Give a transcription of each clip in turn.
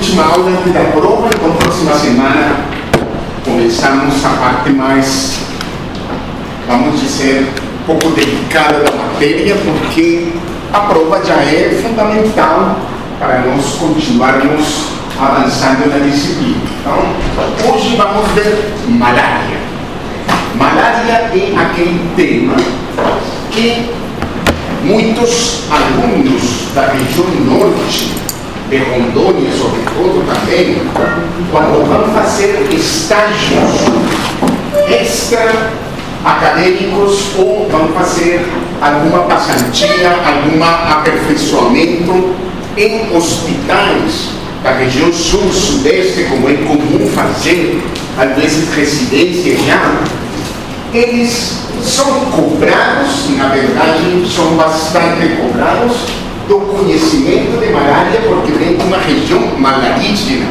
última aula antes da prova, então próxima semana começamos a parte mais, vamos dizer, um pouco delicada da matéria, porque a prova já é fundamental para nós continuarmos avançando na disciplina. Então, hoje vamos ver malária. Malária é aquele tema que muitos alunos da região norte, de Rondônia sobretudo também, quando vão fazer estágios extra-acadêmicos ou vão fazer alguma passantia, algum aperfeiçoamento em hospitais da região sul-sudeste, como é comum fazer, às vezes residência já, eles são cobrados, na verdade, são bastante cobrados do conhecimento de malária, porque vem de uma região malarígena.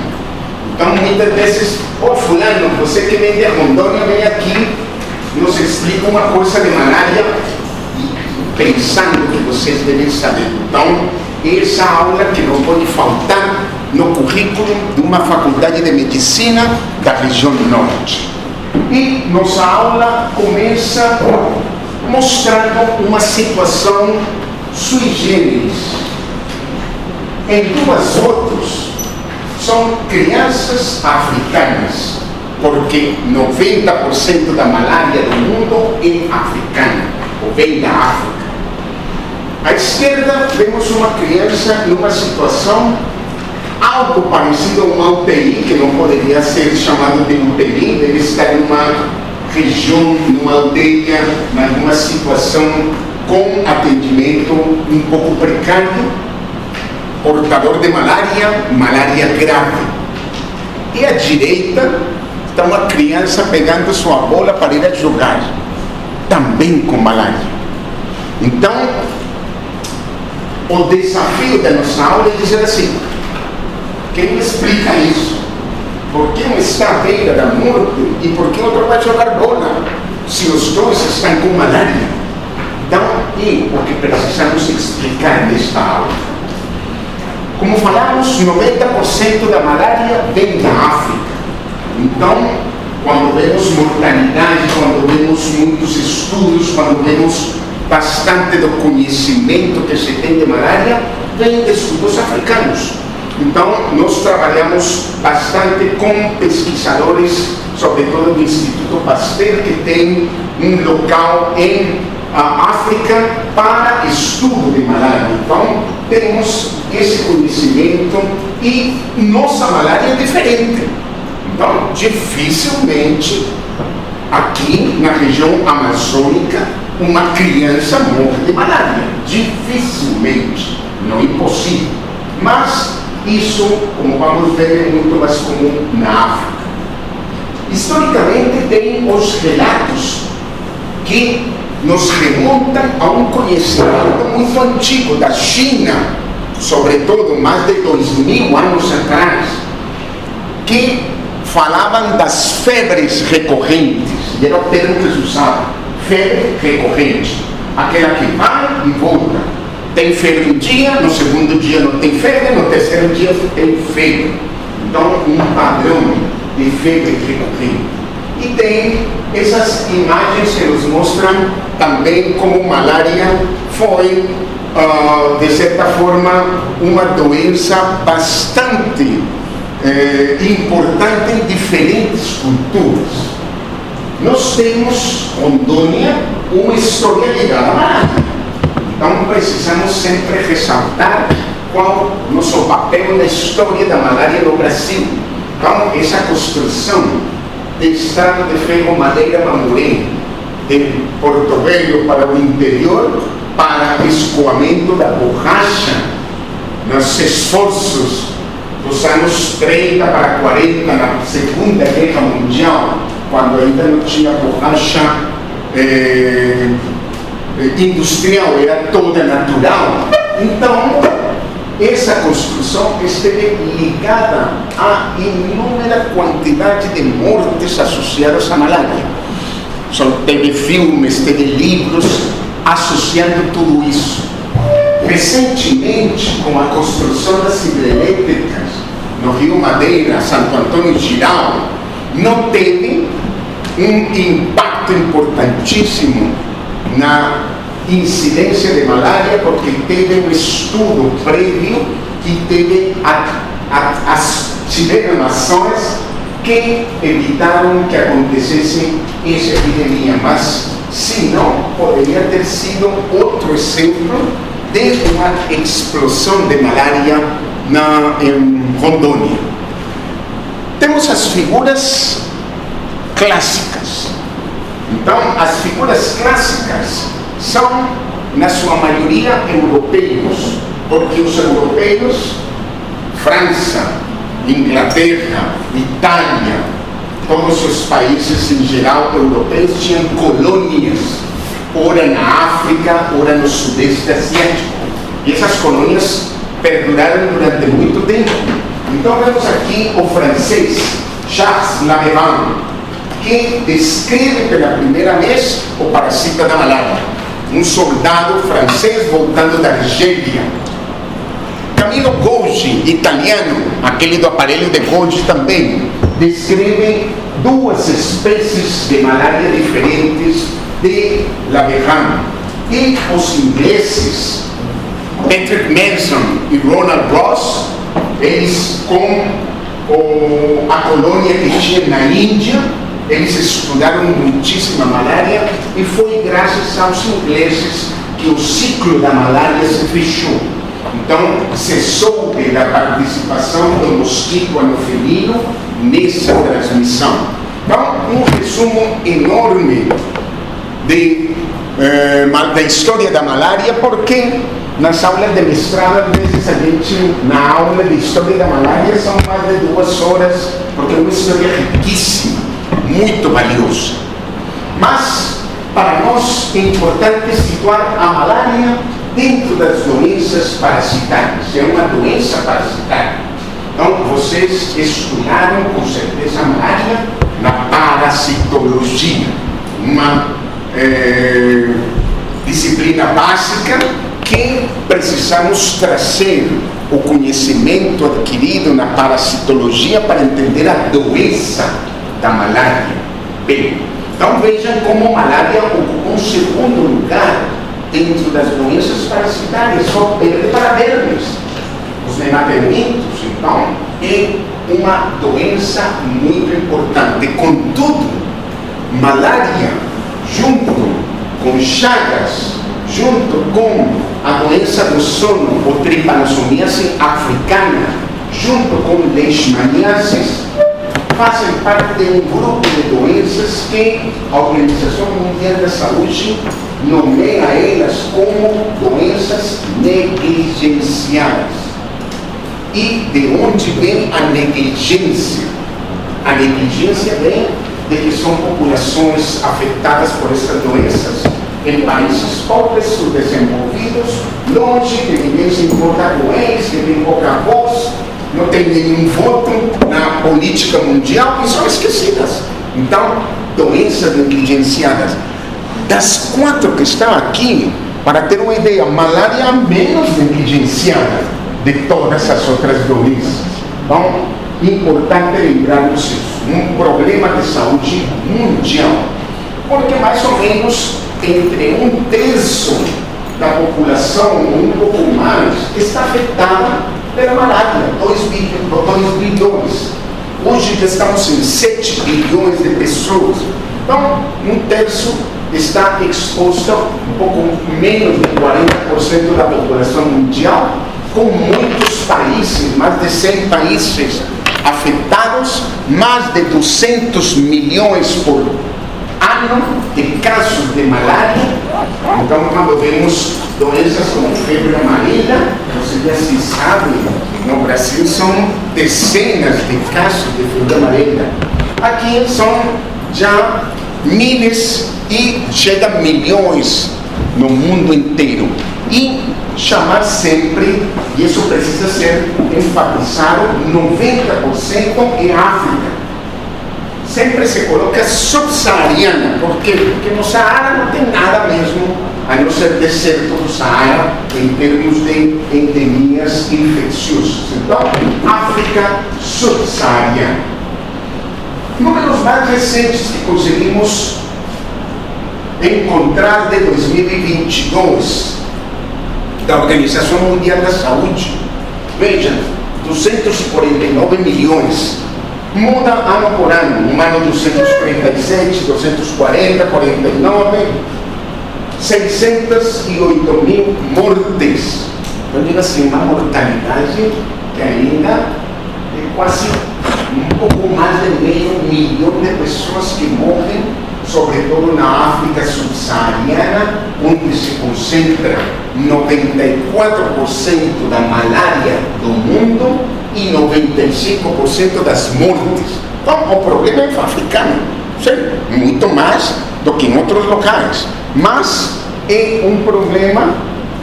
Então, muitas vezes, fulano, você que vem de Rondônia, vem aqui, nos explica uma coisa de malária, pensando que vocês devem saber. Então, essa aula que não pode faltar no currículo de uma faculdade de medicina da região norte. E nossa aula começa mostrando uma situação sui generis. Em duas fotos são crianças africanas, porque 90% da malária do mundo é africana, ou vem da África. À esquerda vemos uma criança numa situação algo parecido a uma UTI, que não poderia ser chamado de UTI, deve estar numa região, numa aldeia, em alguma situação com atendimento um pouco precário, portador de malária, malária grave. E à direita está uma criança pegando sua bola para ir a jogar, também com malária. Então, o desafio da nossa aula é dizer assim: quem me explica isso? Por que um está à beira da morte e por que outro vai jogar bola, se os dois estão com malária? Então, é o que precisamos explicar nesta aula. Como falamos, 90% da malária vem da África. Então, quando vemos mortalidade, quando vemos muitos estudos, quando vemos bastante do conhecimento que se tem de malária, vem de estudos africanos. Então, nós trabalhamos bastante com pesquisadores, sobretudo do Instituto Pasteur, que tem um local em África para estudo de malária. Então, temos esse conhecimento e nossa malária é diferente. Então, dificilmente, aqui na região amazônica, uma criança morre de malária. Dificilmente, não impossível. Mas isso, como vamos ver, é muito mais comum na África. Historicamente, tem os relatos que nos remontam a um conhecimento muito antigo da China, sobretudo mais de 2000 anos atrás, que falavam das febres recorrentes, e era o termo que se usava, febre recorrente, aquela que vai e volta. Tem febre um dia, no segundo dia não tem febre, no terceiro dia tem febre. Então, um padrão de febre recorrente. E tem essas imagens que nos mostram também como malária foi, de certa forma, uma doença bastante importante em diferentes culturas. Nós temos, Rondônia, uma história ligada à malária. Então, precisamos sempre ressaltar qual o nosso papel na história da malária no Brasil. Então, essa construção de estrada de ferro Madeira Mamoré, de Porto Velho para o interior, para escoamento da borracha, nos esforços dos anos 30 para 40, na Segunda Guerra Mundial, quando ainda não tinha borracha industrial, era toda natural. Então, essa construção esteve ligada a inúmera quantidade de mortes associadas à malária. Teve filmes, teve livros associando tudo isso. Recentemente, com a construção das hidrelétricas no Rio Madeira, Santo Antônio Giral, não teve impacto importantíssimo na incidência de malária, porque teve estudo prévio que tiveram ações que evitaram que acontecesse essa epidemia, mas se não, poderia ter sido outro exemplo de uma explosão de malária em Rondônia. Temos as figuras clássicas. Então, as figuras clássicas são, na sua maioria, europeus, porque os europeus, França, Inglaterra, Itália, todos os países em geral europeus tinham colônias, ora na África, ora no Sudeste Asiático. E essas colônias perduraram durante muito tempo. Então vemos aqui o francês Charles Laveran, que descreve pela primeira vez o parasita da malária. Um soldado francês voltando da Argélia. Camilo Golgi, italiano, aquele do aparelho de Golgi também, descreve duas espécies de malária diferentes de Laveran. E os ingleses, Patrick Manson e Ronald Ross, eles com a colônia que tinha na Índia, eles estudaram muitíssima malária, e foi graças aos ingleses que o ciclo da malária se fechou. Então, se soube da participação do mosquito anofilino nessa transmissão. Então, um resumo enorme da história da malária, porque nas aulas de mestrado, às vezes a gente, na aula de história da malária, são mais de 2 horas, porque é uma história riquíssima, muito valiosa. Mas, para nós, é importante situar a malária dentro das doenças parasitárias. É uma doença parasitária. Então, vocês estudaram, com certeza, a malária na parasitologia, uma disciplina básica que precisamos trazer o conhecimento adquirido na parasitologia para entender a doença da malária. Bem, então vejam como a malária ocupa um segundo lugar dentro das doenças parasitárias, só perde para vermes. Os nematelmintos, então, é uma doença muito importante. Contudo, malária, junto com Chagas, junto com a doença do sono, ou trypanosomiase africana, junto com leishmaniasis, fazem parte de um grupo de doenças que a Organização Mundial da Saúde nomeia elas como doenças negligenciadas. E de onde vem a negligência? A negligência vem de que são populações afetadas por essas doenças em países pobres, subdesenvolvidos, longe, que ninguém se importa com eles, que tem pouca voz, não tem nenhum voto na política mundial e são esquecidas. Então, doenças negligenciadas. Das 4 que estão aqui, para ter uma ideia, malária menos negligenciada de todas as outras doenças. Então, importante lembrarmos isso. Um problema de saúde mundial. Porque mais ou menos entre 1/3 da população, um pouco mais, está afetada pela malária, 2 bilhões. Hoje já estamos em 7 bilhões de pessoas. Então, 1/3 está exposta, um pouco menos de 40% da população mundial, com muitos países, mais de 100 países afetados, mais de 200 milhões por ano de casos de malária. Então, quando vemos doenças como febre amarela, você já se sabe, no Brasil são dezenas de casos de febre amarela. Aqui são já miles e chega a milhões no mundo inteiro. E chamar sempre, e isso precisa ser enfatizado, 90% é África. sempre se coloca subsaariana. Por quê? Porque no Saara não tem nada mesmo, a não ser deserto do Saara, em termos de endemias infecciosas. Então, África subsaariana. Números mais recentes que conseguimos encontrar de 2022 da Organização Mundial da Saúde. Vejam, 249 milhões. Muda ano por ano. Um ano 237, 240, 49, 608 mil mortes. Eu digo assim, uma mortalidade que ainda é quase um pouco mais de meio milhão de pessoas que morrem, sobretudo na África subsaariana, onde se concentra 94% da malária do mundo e 95% das mortes. Então, o problema é africano, sim, muito mais do que em outros locais, mas é um problema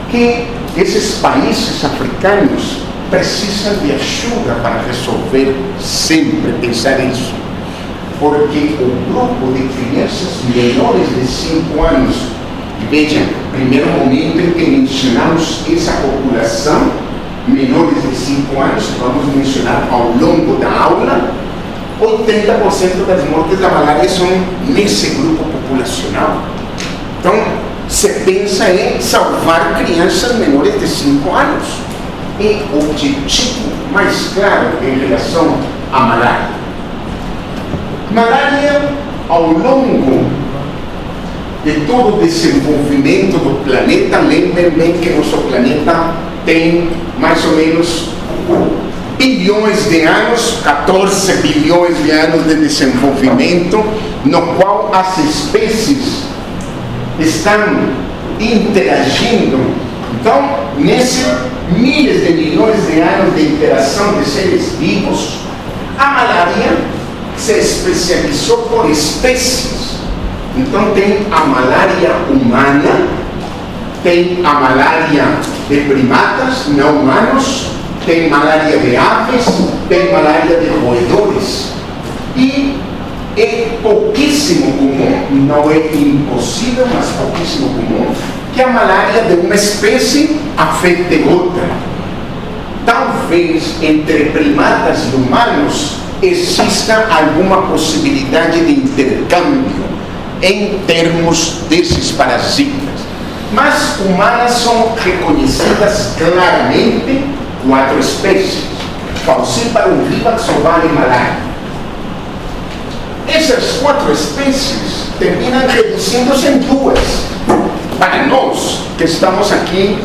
que esses países africanos precisam de ajuda para resolver, sempre pensar isso. Porque o grupo de crianças menores de 5 anos, e vejam, primeiro momento em que mencionamos essa população, menores de 5 anos, vamos mencionar ao longo da aula, 80% das mortes da malária são nesse grupo populacional. Então, se pensa em salvar crianças menores de 5 anos. E o objetivo mais claro em relação à malária. Malária, ao longo de todo o desenvolvimento do planeta, lembrem bem que nosso planeta tem mais ou menos bilhões de anos, 14 bilhões de anos de desenvolvimento, no qual as espécies estão interagindo. Então, nesses milhares de milhões de anos de interação de seres vivos, a malária se especializou por espécies. Então, tem a malária humana, tem a malária de primatas não humanos, tem malária de aves, tem malária de roedores. E é pouquíssimo comum, não é impossível, mas pouquíssimo comum, que a malária de uma espécie afete outra. Talvez entre primatas e humanos exista alguma possibilidade de intercâmbio em termos desses parasitas. Mas humanas são reconhecidas claramente 4 espécies: Falciparum vivax, ovário e malária. Essas 4 espécies terminam reduzindo-se em 2. Para nós que estamos aqui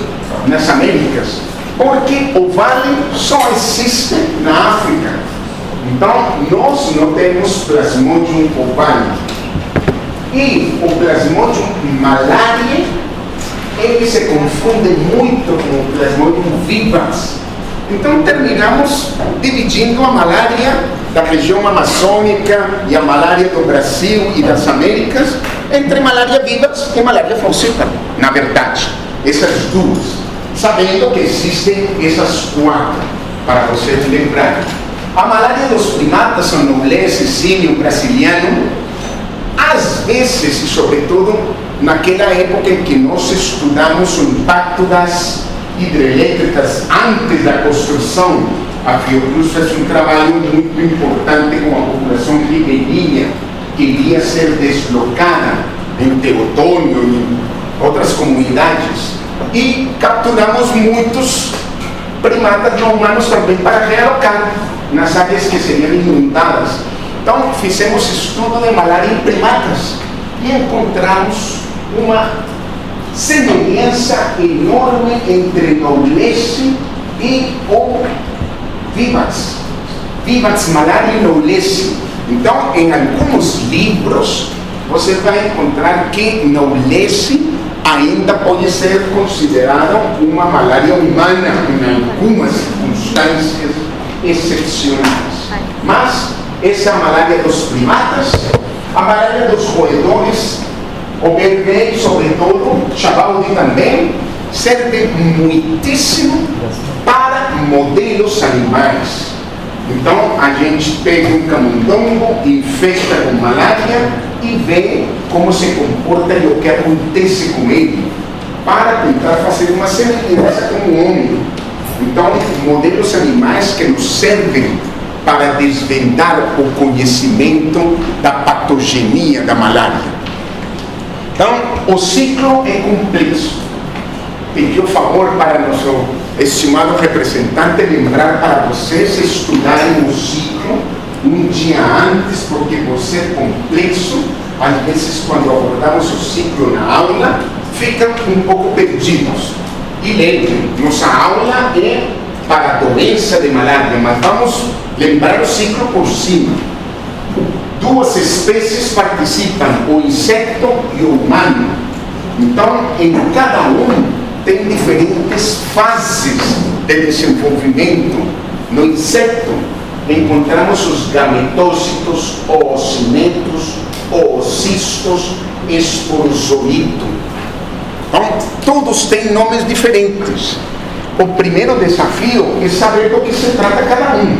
nas Américas, porque o vale só existe na África. Então, nós não temos Plasmodium ovale. E o Plasmodium malariae, ele se confunde muito com o Plasmodium vivax. Então, terminamos dividindo a malária da região amazônica e a malária do Brasil e das Américas entre malária vivax e malária falciparum. Na verdade, essas duas, sabendo que existem essas 4, para vocês lembrarem. A malária dos primatas, o noblesse, símio, brasiliano, às vezes, e sobretudo naquela época em que nós estudamos o impacto das hidrelétricas antes da construção, a Fiocruz fez um trabalho muito importante com a população ribeirinha que iria ser deslocada em Teotônio e em outras comunidades, e capturamos muitos primatas não humanos também para realocar nas áreas que seriam inundadas. Então, fizemos estudo de malária em primatas e encontramos uma semelhança enorme entre noblesse e o vivax. Vivax malária e noblesse. Então, em alguns livros, você vai encontrar que noblesse ainda pode ser considerado uma malária humana em algumas circunstâncias excepcionais. Mas essa é a malária dos primatas, a malária dos roedores, o bergei, sobretudo, chavaldi também, serve muitíssimo para modelos animais. Então a gente pega um camundongo, infecta com malária e vê como se comporta e o que acontece com ele, para tentar fazer uma semelhança com o homem. Então, modelos animais que nos servem para desvendar o conhecimento da patogenia da malária. Então, o ciclo é complexo. Pedi o favor para nosso estimado representante lembrar para vocês estudarem o ciclo um dia antes, porque por ser complexo, às vezes quando abordamos o ciclo na aula, ficam um pouco perdidos. E lembrem, nossa aula é para a doença de malária, mas vamos lembrar o ciclo por cima. Duas espécies participam, o inseto e o humano. Então, em cada um tem diferentes fases de desenvolvimento. No inseto encontramos os gametócitos, oocinetos, oocistos, esporozoito. Então, todos têm nomes diferentes. O primeiro desafio é saber do que se trata cada um.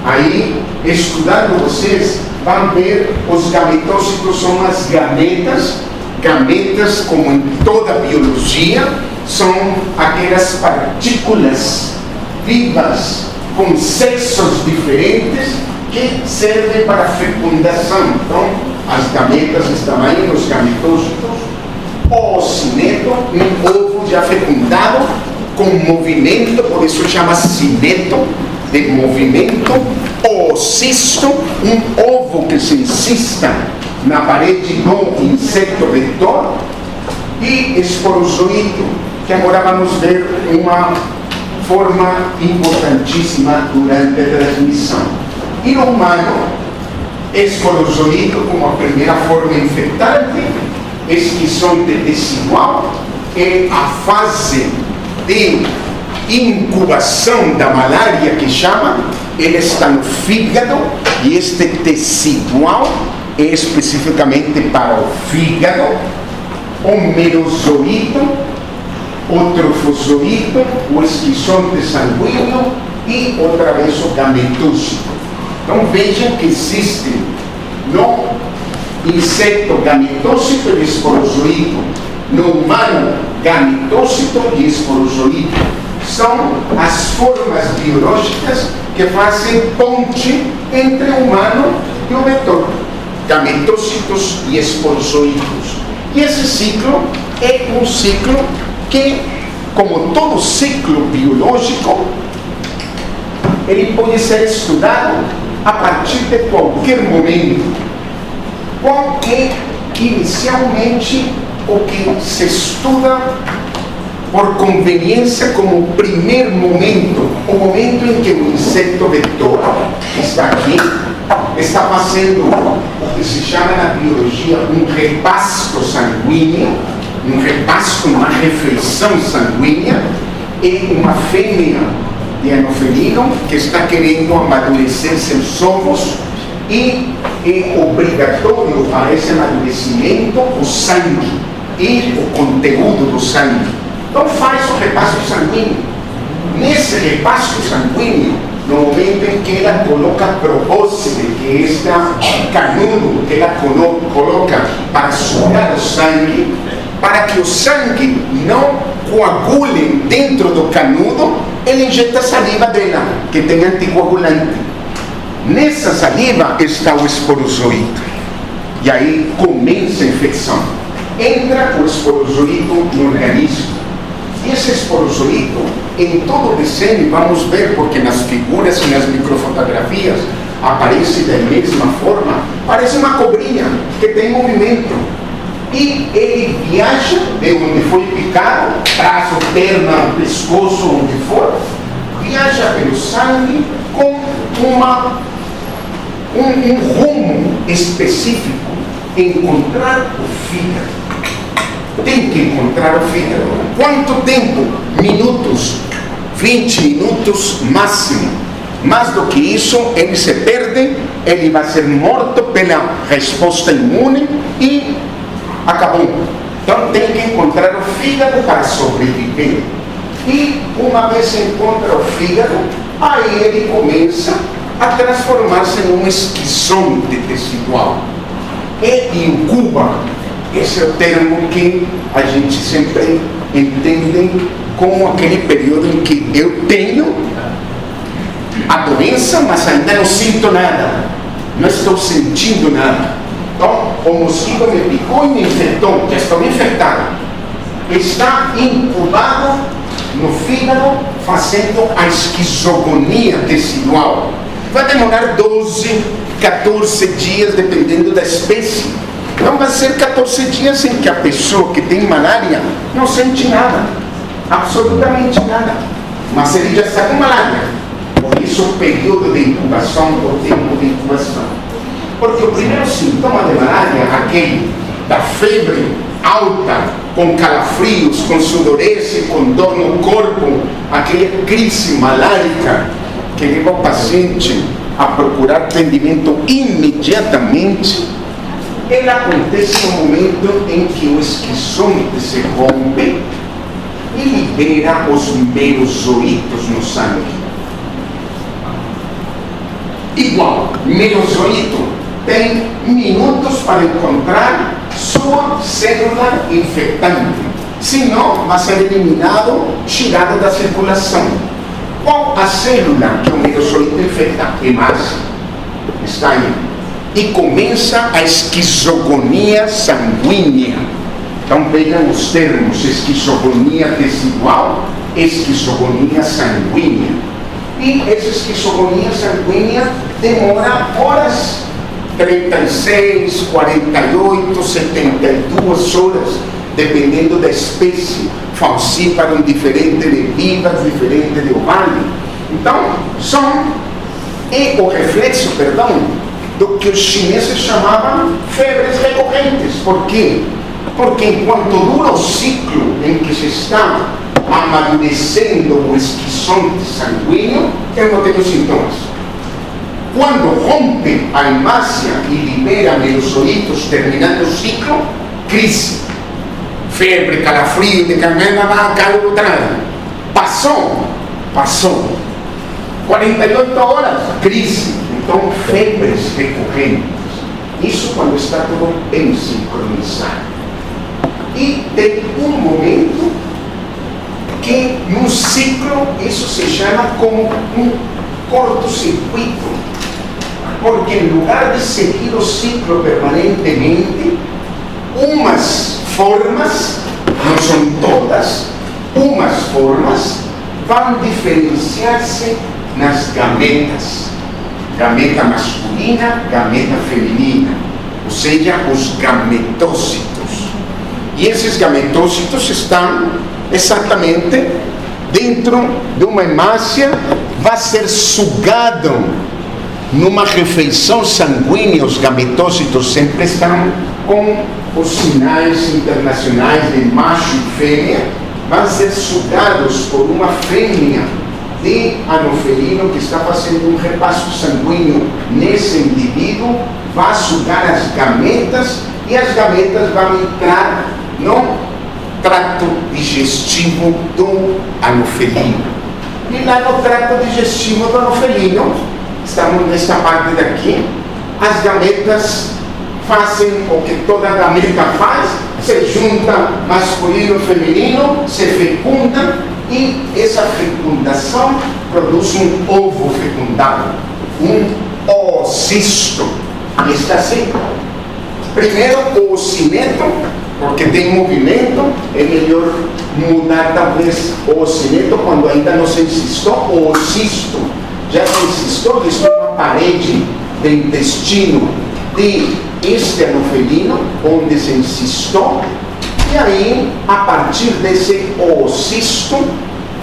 Aí, estudando vocês, vão ver os gametócitos são as gametas. Gametas, como em toda a biologia, são aquelas partículas vivas com sexos diferentes que servem para a fecundação. Então, as gametas estão aí nos gametócitos. O oocineto, um ovo já fecundado com movimento, por isso chama cineto, de movimento. O oocisto, um ovo que se insista na parede do inseto vetor. E esporozoito, que agora vamos ver uma forma importantíssima durante a transmissão. E no humano, esporozoito como a primeira forma infectante, esquizoide desigual, é a fase de incubação da malária que chama, ele está no fígado, e este desigual é especificamente para o fígado. O merozoito, o trofozoito, o esquizoide sanguíneo e outra vez o gametócito. Então vejam que existem no inseto gametócito e esporozoito, no humano gametócito e esporozoito. São as formas biológicas que fazem ponte entre o humano e o vetor, gametócitos e esporozoitos. E esse ciclo é um ciclo que, como todo ciclo biológico, ele pode ser estudado a partir de qualquer momento. Qual é inicialmente o que se estuda por conveniência como o primeiro momento, o momento em que o inseto vetor está aqui, está fazendo o que se chama na biologia um repasto sanguíneo, um repasto, uma refeição sanguínea, em uma fêmea de anofelino que está querendo amadurecer seus ovos, e é obrigatório para esse amadurecimento o sangue e o conteúdo do sangue. Então faz o repasto sanguíneo. Nesse repasto sanguíneo, no momento em que ela coloca probóscide, que é este canudo que ela coloca para sugar o sangue, para que o sangue não coagule dentro do canudo, ela injeta a saliva dela, que tem anticoagulante. Nessa saliva está o esporozoito. E aí começa a infecção. Entra o esporozoito no organismo. E esse esporozoito, em todo o desenho, vamos ver, porque nas figuras e nas microfotografias aparece da mesma forma, parece uma cobrinha que tem movimento. E ele viaja de onde foi picado, braço, perna, pescoço, onde for, viaja pelo sangue com um rumo específico, encontrar o fígado. Tem que encontrar o fígado. Quanto tempo? Minutos, 20 minutos máximo. Mais do que isso, ele se perde, ele vai ser morto pela resposta imune e acabou. Então tem que encontrar o fígado para sobreviver. E uma vez encontra o fígado, aí ele começa a transformar-se num esquizonte tecidual. E incuba, esse é o termo que a gente sempre entende como aquele período em que eu tenho a doença, mas ainda não sinto nada, não estou sentindo nada. Então, o mosquito me picou e me infectou, já estou infectado. Está incubado no fígado, fazendo a esquizogonia tecidual. Vai demorar 12, 14 dias, dependendo da espécie. Então vai ser 14 dias em que a pessoa que tem malária não sente nada, absolutamente nada, mas ele já está com malária. Por isso o período de incubação, o tempo de incubação. Porque o primeiro sintoma de malária, aquele da febre alta, com calafrios, com sudorese, com dor no corpo, aquela crise malárica que leva o paciente a procurar atendimento imediatamente, ela acontece no momento em que o esquizonte se rompe e libera os merozoitos no sangue. Igual, merozoito tem minutos para encontrar sua célula infectante, senão vai ser eliminado, tirado da circulação. Qual a célula que o merozoito infecta? Hemácia, está aí. E começa a esquizogonia sanguínea. Então vejam os termos: esquizogonia tecidual, esquizogonia sanguínea. E essa esquizogonia sanguínea demora horas, 36, 48, 72 horas, dependendo da espécie. Falciparum diferente de vivas, diferente de ovário. Então, é o reflexo, do que os chineses chamavam febres recorrentes. Por quê? Porque enquanto dura o ciclo em que se está amadurecendo o esquizonte sanguíneo, eu não tenho sintomas. Quando rompe a hemácia e libera merozoitos, terminando o ciclo, crise. Febre, calafrio, de canela, calor, passou. 48 horas, crise. Então, febres recorrentes. Isso quando está tudo bem sincronizado. E tem um momento que no ciclo isso se chama como um cortocircuito. Porque em lugar de seguir o ciclo permanentemente, umas formas, não são todas, umas formas vão diferenciar-se nas gametas. Gameta masculina, gameta feminina, ou seja, os gametócitos. E esses gametócitos estão exatamente dentro de uma hemácia, vai ser sugado numa refeição sanguínea. Os gametócitos sempre estão com os sinais internacionais de macho e fêmea, vão ser sugados por uma fêmea de anofelino que está fazendo um repasso sanguíneo nesse indivíduo, vai sugar as gametas e as gametas vão entrar no trato digestivo do anofelino. E lá no trato digestivo do anofelino, estamos nesta parte daqui, as gametas fazem o que toda gameta faz, se junta masculino e feminino, se fecunda, e essa fecundação produz um ovo fecundado, um oocisto. Está assim. Primeiro o ocineto, porque tem movimento, é melhor mudar talvez o ocineto quando ainda não se insistou, o ocisto. Já se insistou que isso é uma parede de intestino de este anofelino, onde se insistou. E aí, a partir desse oocisto,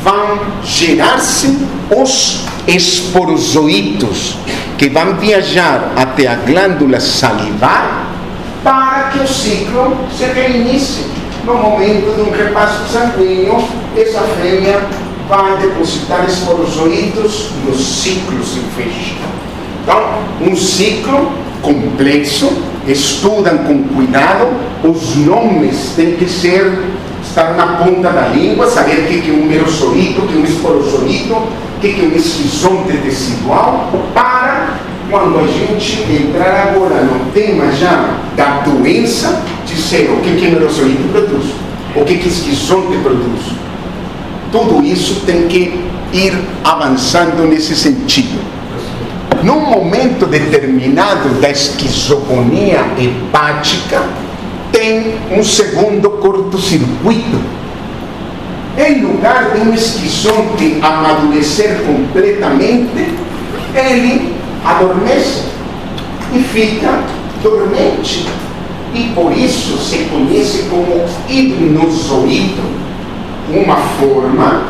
vão gerar-se os esporozoitos, que vão viajar até a glândula salivar para que o ciclo se reinicie. No momento de um repasso sanguíneo, essa fêmea vai depositar esporozoitos e o ciclo se fecha. Então, um ciclo complexo, estudam com cuidado, os nomes têm que estar na ponta da língua, saber o que é um merozoito, o que é um esporozoito, o que é um esquizonte tecidual, para quando a gente entrar agora no tema já da doença, dizer o que neurozoíto produz, o que esquizoide produz. Tudo isso tem que ir avançando nesse sentido. Num momento determinado da esquizofonia hepática, tem um segundo curto-circuito. Em lugar de um esquizoide amadurecer completamente, ele adormece e fica dormente. E por isso se conhece como hipnozoído, uma forma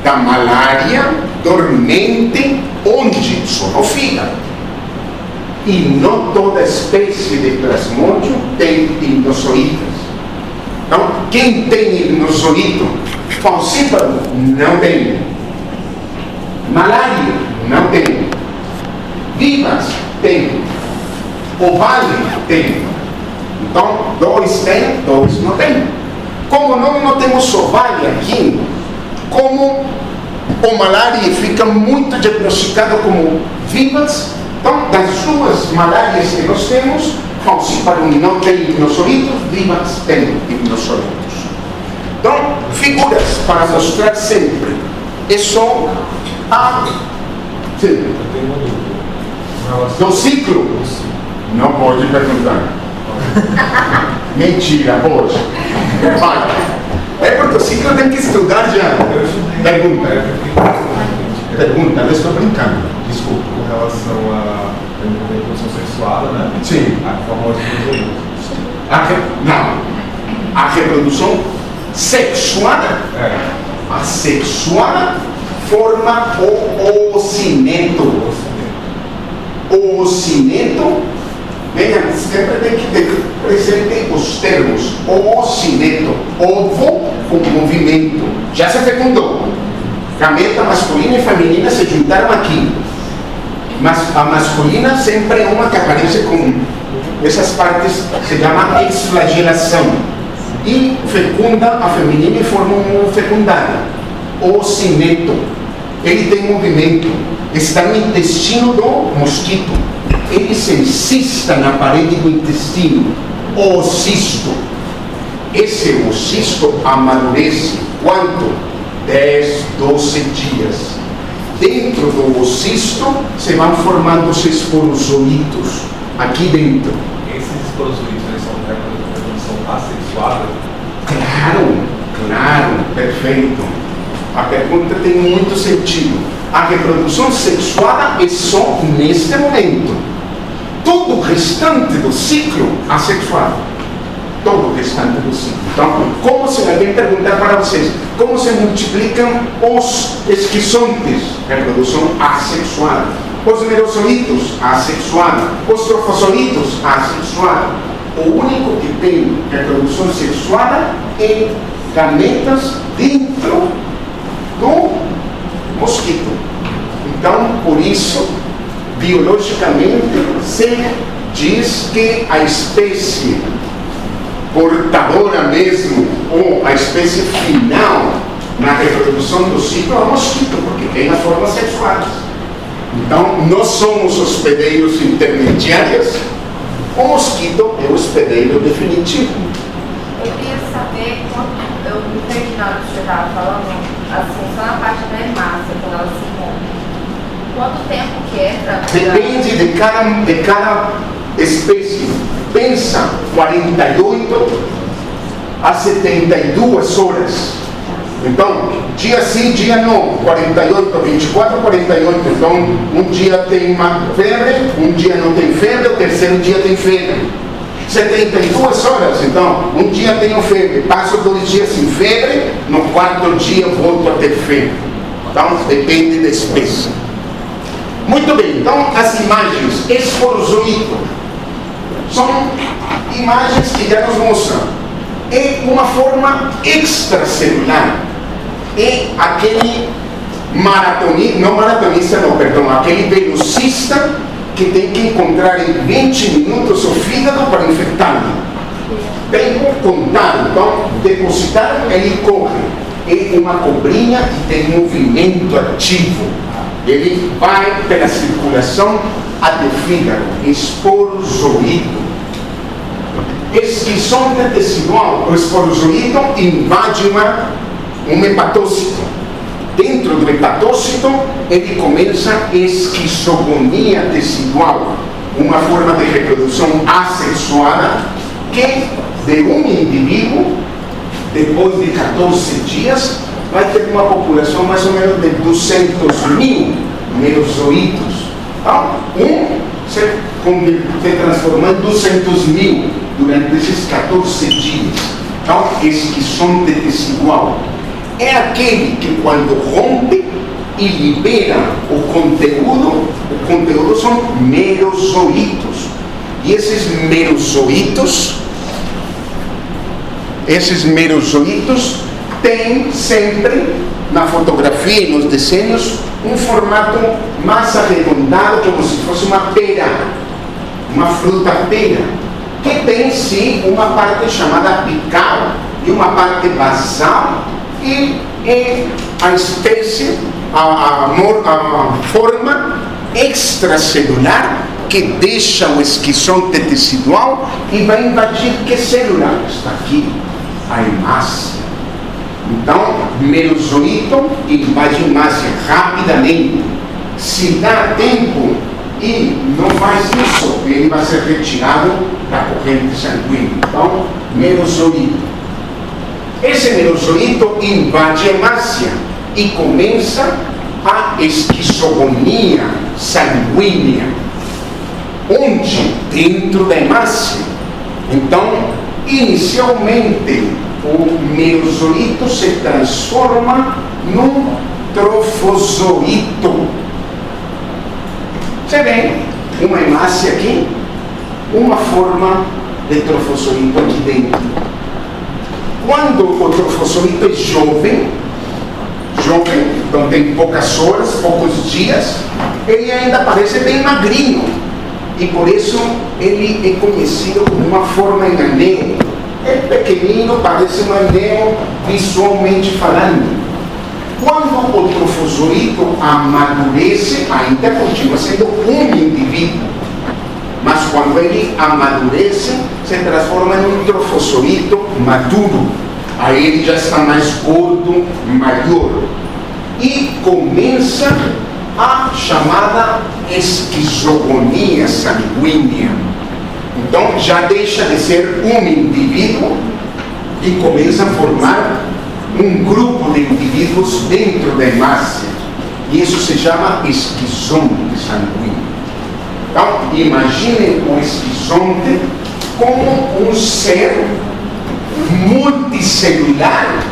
da malária dormente, onde só no fígado. E não toda espécie de plasmódio tem hipnozoídas. Então, quem tem hipnozoído? Falcíparo? Não tem. Malária? Não tem. Vivas? Tem. Ovale? Tem. Então, 2 tem, 2 não tem. Como não temos ovale aqui, como o malária fica muito diagnosticado como vivas, então, das duas malárias que nós temos, falcíparo não tem hipnozoídos, vivas tem hipnozoídos. Então, figuras para mostrar sempre. É só a... Sim. Do ciclo? Não pode perguntar. Mentira, pode. Vai. É porque o ciclo tem que estudar já. Pergunta. Pergunta, eu estou brincando. Desculpa. Com relação à reprodução sexuada, né? Sim. A forma de Não. A reprodução sexuada. A sexuada forma o ocineto. O ocineto, veja, sempre tem que ter presente os termos. O ocineto, ovo com movimento. Já se fecundou. Gameta masculina e feminina se juntaram aqui. Mas a masculina sempre é uma que aparece com essas partes, se chama exflagelação. E fecunda a feminina e forma um fecundado. O ocineto. Ele tem movimento. Está no intestino do mosquito. Ele se encista na parede do intestino. O cisto. Esse ocisto amadurece quanto? 10, 12 dias. Dentro do ocisto se vão formando os esporozoítos. Aqui dentro. Esses esporozoítos são da reprodução assexuada? Claro, perfeito. A pergunta tem muito sentido. A reprodução sexuada é só neste momento. Todo o restante do ciclo assexuado. Todo o restante do ciclo. Então, como se alguém perguntar para vocês, como se multiplicam os esquizoides? Reprodução assexuada. Os merozoítos, assexuada. Os trofozoítos, assexuada. O único que tem reprodução sexuada é gametas dentro do mosquito. Então, por isso, biologicamente, se diz que a espécie portadora mesmo, ou a espécie final na reprodução do ciclo é o mosquito, porque tem as formas sexuais. Então, nós somos hospedeiros intermediários, o mosquito é o hospedeiro definitivo. Eu queria saber, eu não entendi nada que você estava falando, assim, só na parte da hemácia, quando ela se encontra. Quanto tempo que é para... Depende de cada espécie. Pensa 48 a 72 horas. Então, dia sim, dia não. 48, 24, 48. Então, um dia tem uma febre, um dia não tem febre, o terceiro dia tem febre. 72 horas, então, um dia tenho febre, passo 2 dias sem febre, no quarto dia volto a ter febre. Então, depende da espécie. Muito bem, então as imagens esporozoíto são imagens que já nos mostram. É uma forma extracelular. É aquele aquele velocista que tem que encontrar em 20 minutos o fígado para infectá-lo. Tem que contar, então, depositar, ele corre. É uma cobrinha que tem movimento ativo. Ele vai pela circulação a de fígado, esporozoito. Esquizonte tecidual, o esporozoito invade um hepatócito. Dentro do hepatócito, ele começa a esquizogonia tecidual, uma forma de reprodução assexuada que, de um indivíduo, depois de 14 dias, vai ter uma população mais ou menos de 200.000 merozoítos. Então, se transformou em 200.000 durante esses 14 dias. Então, esquizonte tecidual é aquele que, quando rompe e libera o conteúdo são merozoítos. E esses merozoítos têm sempre, na fotografia e nos desenhos, um formato mais arredondado, como se fosse uma pera, uma fruta pera, que tem sim uma parte chamada apical e uma parte basal, e é a espécie, a forma extracelular que deixa o esquizonte tecidual e vai invadir que célula? Está aqui, a hemácia. Então, merozoíto invade a hemácia rapidamente. Se dá tempo e não faz isso, ele vai ser retirado da corrente sanguínea. Então, merozoíto. Esse merozoíto invade a hemácia e começa a esquizogonia sanguínea. Onde? Dentro da hemácia. Então, inicialmente, o merozoíto se transforma num trofozoíto. Você vê uma hemácia aqui, uma forma de trofozoíto aqui dentro. Quando o trofozoíto é jovem, então tem poucas horas, poucos dias, ele ainda parece bem magrinho. E por isso ele é conhecido como uma forma em anel. É pequenino, parece um anel visualmente falando. Quando o trofozoíto amadurece, ainda continua sendo um indivíduo. Mas quando ele amadurece, se transforma em um trofozoíto maduro. Aí ele já está mais gordo, maior. E começa a chamada esquizogonia sanguínea. Então já deixa de ser um indivíduo e começa a formar um grupo de indivíduos dentro da hemácia. E isso se chama esquizonte sanguíneo. Então, imaginem o esquizonte como um ser multicelular,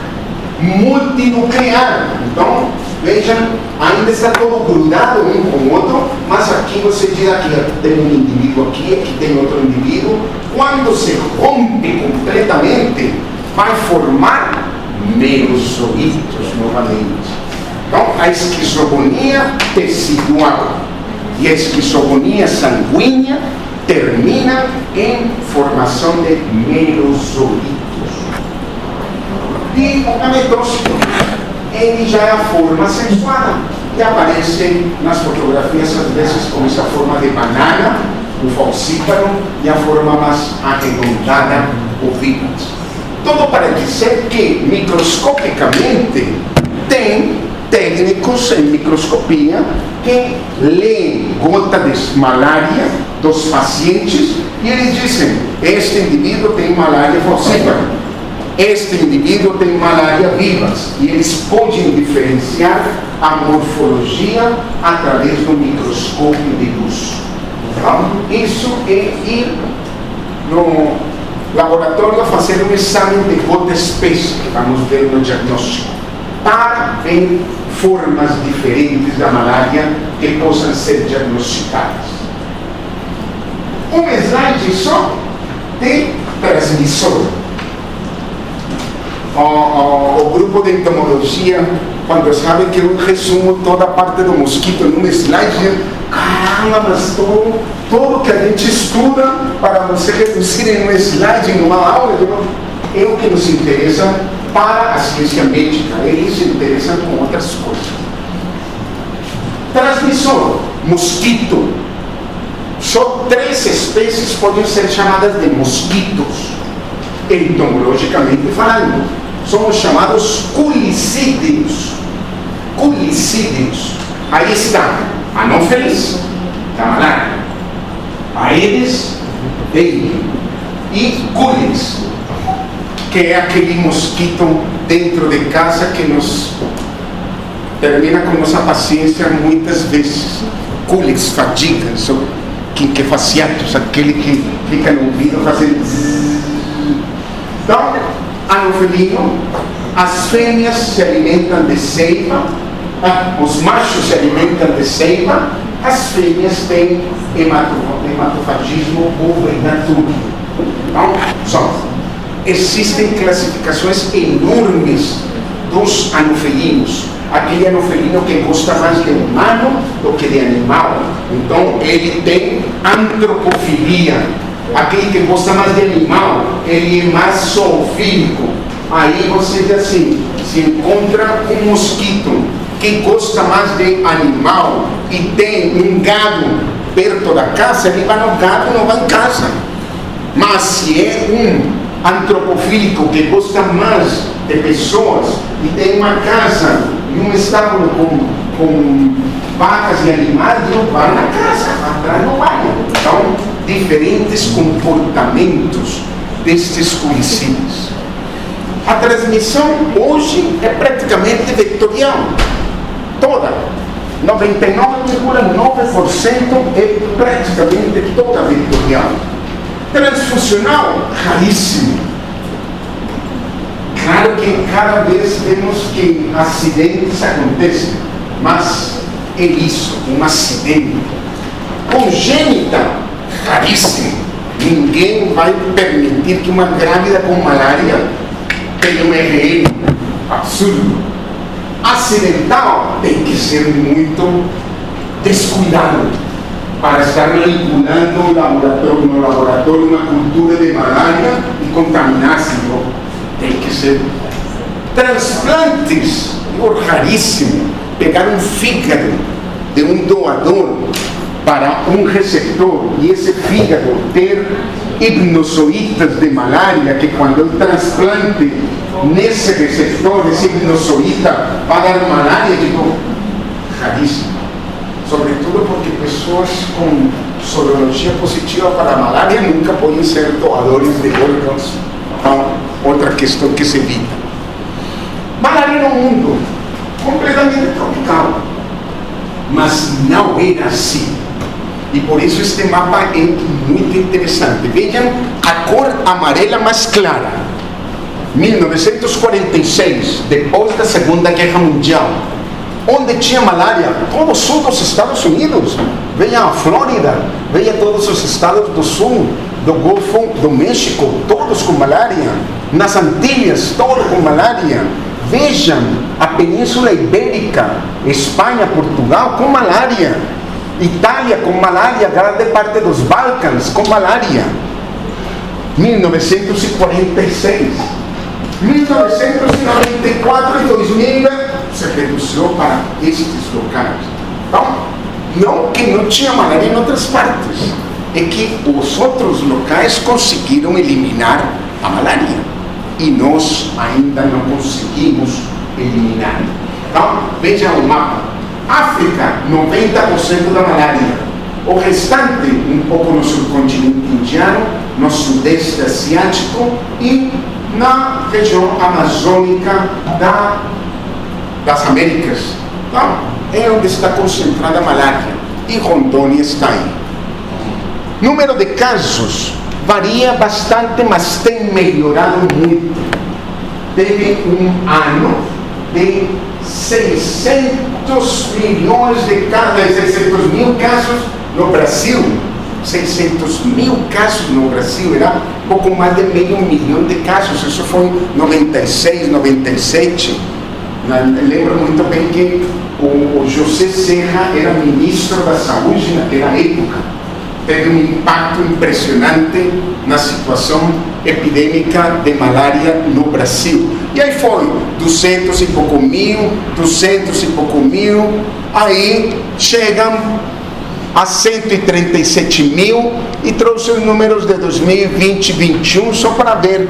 multinuclear. Então, vejam, ainda está todo grudado um com o outro, mas aqui você diz aqui tem um indivíduo aqui tem outro indivíduo. Quando se rompe completamente, vai formar merozoítos novamente. Então, a esquizogonia tecidual e a esquizogonia sanguínea termina em formação de merozoítos. E o gametócito, ele já é a forma sexuada e aparece nas fotografias às vezes como essa forma de banana, o falcíparo, e a forma mais arredondada, o bípedes. Tudo para dizer que, microscopicamente, tem técnicos em microscopia que leem gota de malária dos pacientes e eles dizem: este indivíduo tem malária falcípara, este indivíduo tem malária vivas, e eles podem diferenciar a morfologia através do microscópio de luz. Então, isso é ir no laboratório a fazer um exame de gota espécie, que vamos ver no diagnóstico, para ver formas diferentes da malária que possam ser diagnosticadas. Um slide só de transmissor. O grupo de entomologia, quando sabe que eu resumo toda a parte do mosquito num slide, caramba, mas tudo que a gente estuda para você reduzir em um slide, em uma aula, é o que nos interessa para a ciência médica. Eles se interessam com outras coisas. Transmissor, mosquito. só 3 espécies podem ser chamadas de mosquitos, entomologicamente falando. São os chamados culicídeos. Culicídeos. Aí está Anopheles, da malária, Aedes, dengue, e Culex, que é aquele mosquito dentro de casa que nos termina com nossa paciência muitas vezes. Culex fadiga, quinquefaciatus, aquele que fica no ouvido fazendo zzz. Então, anofelino, as fêmeas se alimentam de seiva, os machos se alimentam de seiva, as fêmeas têm hematofagismo obrigatório. Então, existem classificações enormes dos anofelinos. Aquele anofelino que gosta mais de humano do que de animal, então ele tem antropofilia. Aquele que gosta mais de animal, ele é mais zoofílico. Aí você diz assim, se encontra um mosquito que gosta mais de animal e tem um gado perto da casa, ele vai no gado, não vai em casa. Mas se é um antropofílico que gosta mais de pessoas e tem uma casa e um estábulo com vacas e animais, não vai na casa, atrás não vai. Então, diferentes comportamentos destes culicídeos. A transmissão hoje é praticamente vetorial, toda, 99,9% é praticamente toda vetorial. Transfusional, raríssimo. Claro que cada vez vemos que acidentes acontecem, mas é isso, um acidente. Congênita, raríssimo. Ninguém vai permitir que uma grávida com malária tenha um RN. Absurdo. Acidental tem que ser muito descuidado para estar manipulando no laboratório uma cultura de malária e contaminar-se. Tem que ser. Transplantes, raríssimo. Pegar um fígado de um doador para um receptor e esse fígado ter hipnozoítas de malária, que quando o transplante nesse receptor, esse hipnozoíta vai dar malária, raríssimo. Sobretudo porque pessoas com sorologia positiva para a malária nunca podem ser doadores de órgãos. Então, outra questão que se evita. Malária no mundo, completamente tropical. Mas não era assim. E por isso este mapa é muito interessante. Vejam a cor amarela mais clara. 1946, depois da Segunda Guerra Mundial. Onde tinha malária? Todo o sul dos Estados Unidos. Veja a Flórida, veja todos os estados do sul, do Golfo do México, todos com malária. Nas Antilhas, todos com malária. Vejam a Península Ibérica, Espanha, Portugal, com malária. Itália com malária, grande parte dos Balcãs com malária. 1946. 1994 e 2000 se reduziu para estes locais. Então, não que não tinha malária em outras partes, é que os outros locais conseguiram eliminar a malária e nós ainda não conseguimos eliminar. Então, veja o mapa. África, 90% da malária. O restante, um pouco no subcontinente indiano, no sudeste asiático e na região amazônica das Américas. Então, é onde está concentrada a malária. E Rondônia está aí. Número de casos varia bastante, mas tem melhorado muito. Teve um ano de 600 milhões de casos, 600 mil casos no Brasil. 600 mil casos no Brasil, era pouco mais de meio milhão de casos. Isso foi em 96, 97. Lembro muito bem que o José Serra era ministro da saúde naquela época. Teve um impacto impressionante na situação epidêmica de malária no Brasil. E aí foi 200 e pouco mil, aí chegam a 137 mil e trouxe os números de 2020 e 2021 só para ver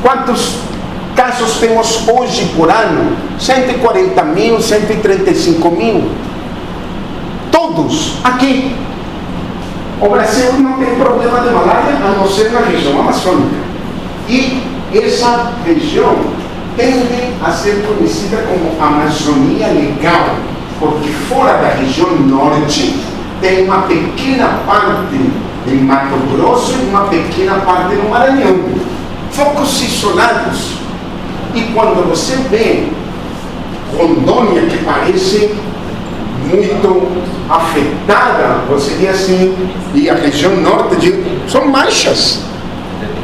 quantos casos temos hoje por ano. 140 mil, 135 mil. Todos aqui. O Brasil não tem problema de malária, a não ser na região amazônica. E essa região tende a ser conhecida como Amazônia Legal, porque fora da região norte tem uma pequena parte em Mato Grosso e uma pequena parte no Maranhão. Focos isolados. E quando você vê Rondônia, que parece muito afetada, você diz assim, e a região norte são manchas.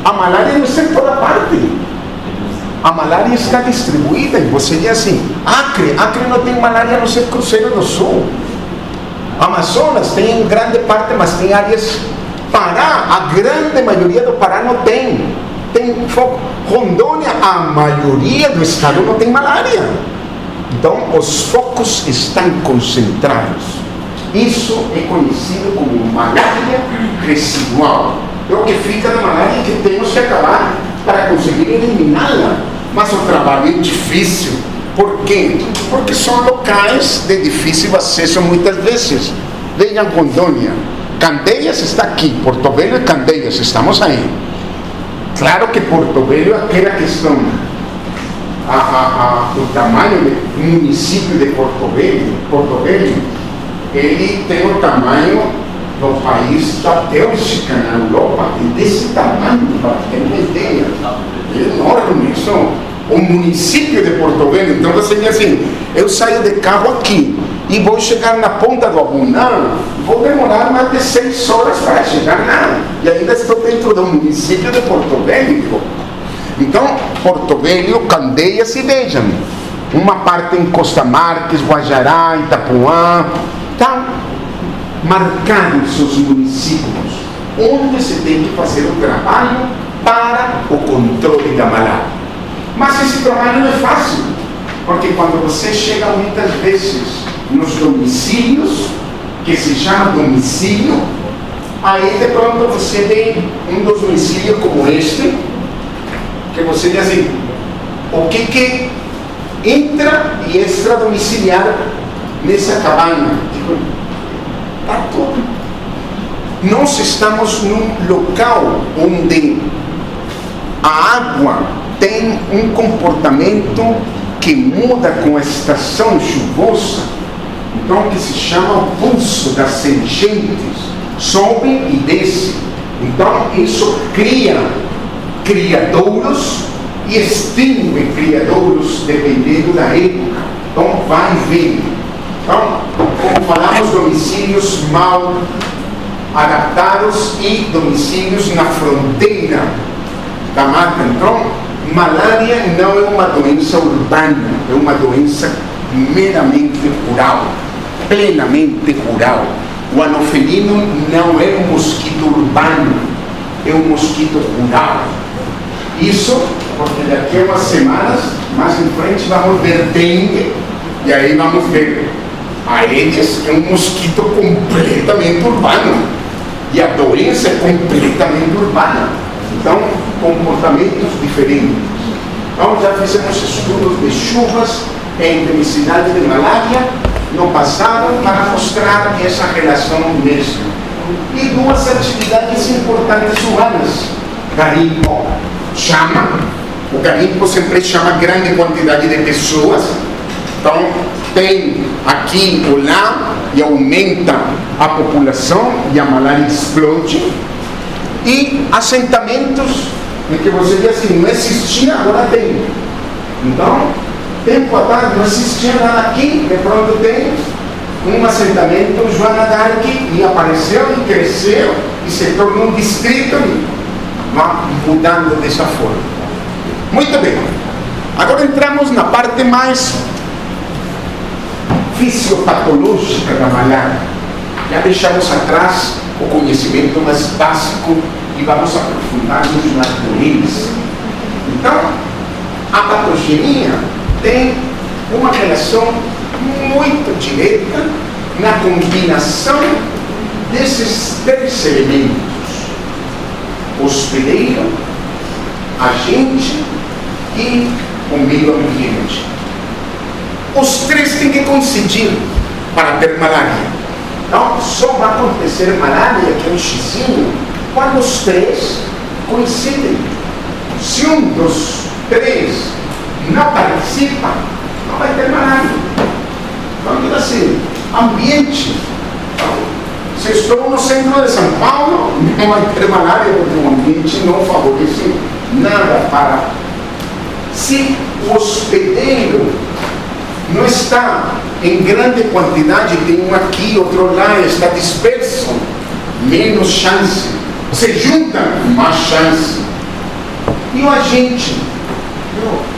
A malária não está em toda parte. A malária está distribuída, e você diz assim, Acre não tem malária, a não ser Cruzeiro do Sul. Amazonas tem em grande parte, mas tem áreas. Pará, a grande maioria do Pará não tem. Tem foco. Rondônia, a maioria do estado não tem malária. Então, os focos estão concentrados. Isso é conhecido como malária residual. É o que fica da malária que temos que acabar para conseguir eliminá-la. Mas o trabalho é difícil. Por quê? Porque são locais de difícil acesso muitas vezes. Vejam Rondônia. Candeias está aqui. Porto Velho e Candeias, estamos aí. Claro que Porto Velho, aquela questão, o tamanho do município de Porto Velho, ele tem o tamanho do país da Bélgica na Europa, e desse tamanho, para ter uma ideia, é enorme isso. O município de Porto Velho, então você diz assim, eu saio de carro aqui e vou chegar na ponta do Abunã, vou demorar mais de 6 horas para chegar lá, e ainda estou dentro do município de Porto Velho. Então, Porto Velho, Candeias e vejam, uma parte em Costa Marques, Guajará, Itapuã, estão marcados os municípios onde se tem que fazer o trabalho para o controle da malária. Mas esse trabalho não é fácil, porque quando você chega muitas vezes nos domicílios, que se chama domicílio, aí de pronto você vê um domicílio como este, que você diz assim, o que entra e extra domiciliar nessa cabana? Está tudo. Nós estamos num local onde a água tem um comportamento que muda com a estação chuvosa, então que se chama o pulso das enchentes, sobe e desce. Então isso cria criadouros e extingue criadouros dependendo da época. Então vai e vem. Então, como falamos, domicílios mal adaptados e domicílios na fronteira da mata. Então, malária não é uma doença urbana, é uma doença meramente rural, plenamente rural. O anofelino não é um mosquito urbano, é um mosquito rural. Isso porque daqui a umas semanas, mais em frente, vamos ver dengue, e aí vamos ver Aedes, que é um mosquito completamente urbano, e a doença é completamente urbana. Então, comportamentos diferentes. Então, já fizemos estudos de chuvas e endemicidade de malária no passado para mostrar essa relação mesmo. E 2 atividades importantes humanas: garimpo, chama. O garimpo sempre chama grande quantidade de pessoas. Então, tem aqui ou lá e aumenta a população e a malária explode. E assentamentos em que você diz assim, não existia, agora tem. Então, tempo atrás não existia nada aqui, de pronto tem um assentamento Joana d'Arc, e apareceu e cresceu e se tornou um distrito, mudando dessa forma. Muito bem, agora entramos na parte mais fisiopatológica da malária. Já deixamos atrás o conhecimento mais básico e vamos aprofundar-nos na doença. Então, a patogenia tem uma relação muito direta na combinação desses 3 elementos: hospedeiro, agente e o meio ambiente. Os 3 têm que coincidir para ter malária. Então, só vai acontecer malária, que é um xizinho, quando os 3 coincidem. Se um dos 3 não participa, não vai ter malária. Vamos assim, ambiente. Então, se estou no centro de São Paulo, não vai ter malária, porque o ambiente não favorece nada para... Se o hospedeiro não está em grande quantidade, tem um aqui, outro lá, está disperso, menos chance. Se juntam, mais chance. E o agente,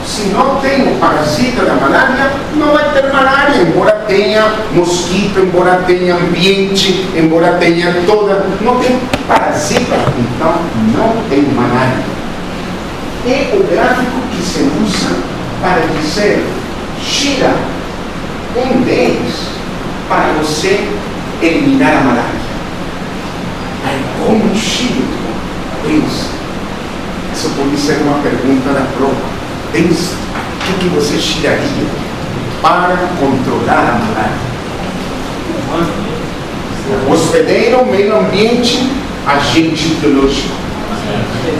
se não tem o parasita da malária, não vai ter malária, embora tenha mosquito, embora tenha ambiente, embora tenha toda... Não tem parasita, então não tem malária. É o gráfico que se usa para dizer: tira um deles para você eliminar a malária. Aí, como tira? Pensa. Isso pode ser uma pergunta da prova. Pensa, o que você tiraria para controlar a malária? Hospedeiro, meio ambiente, agente biológico.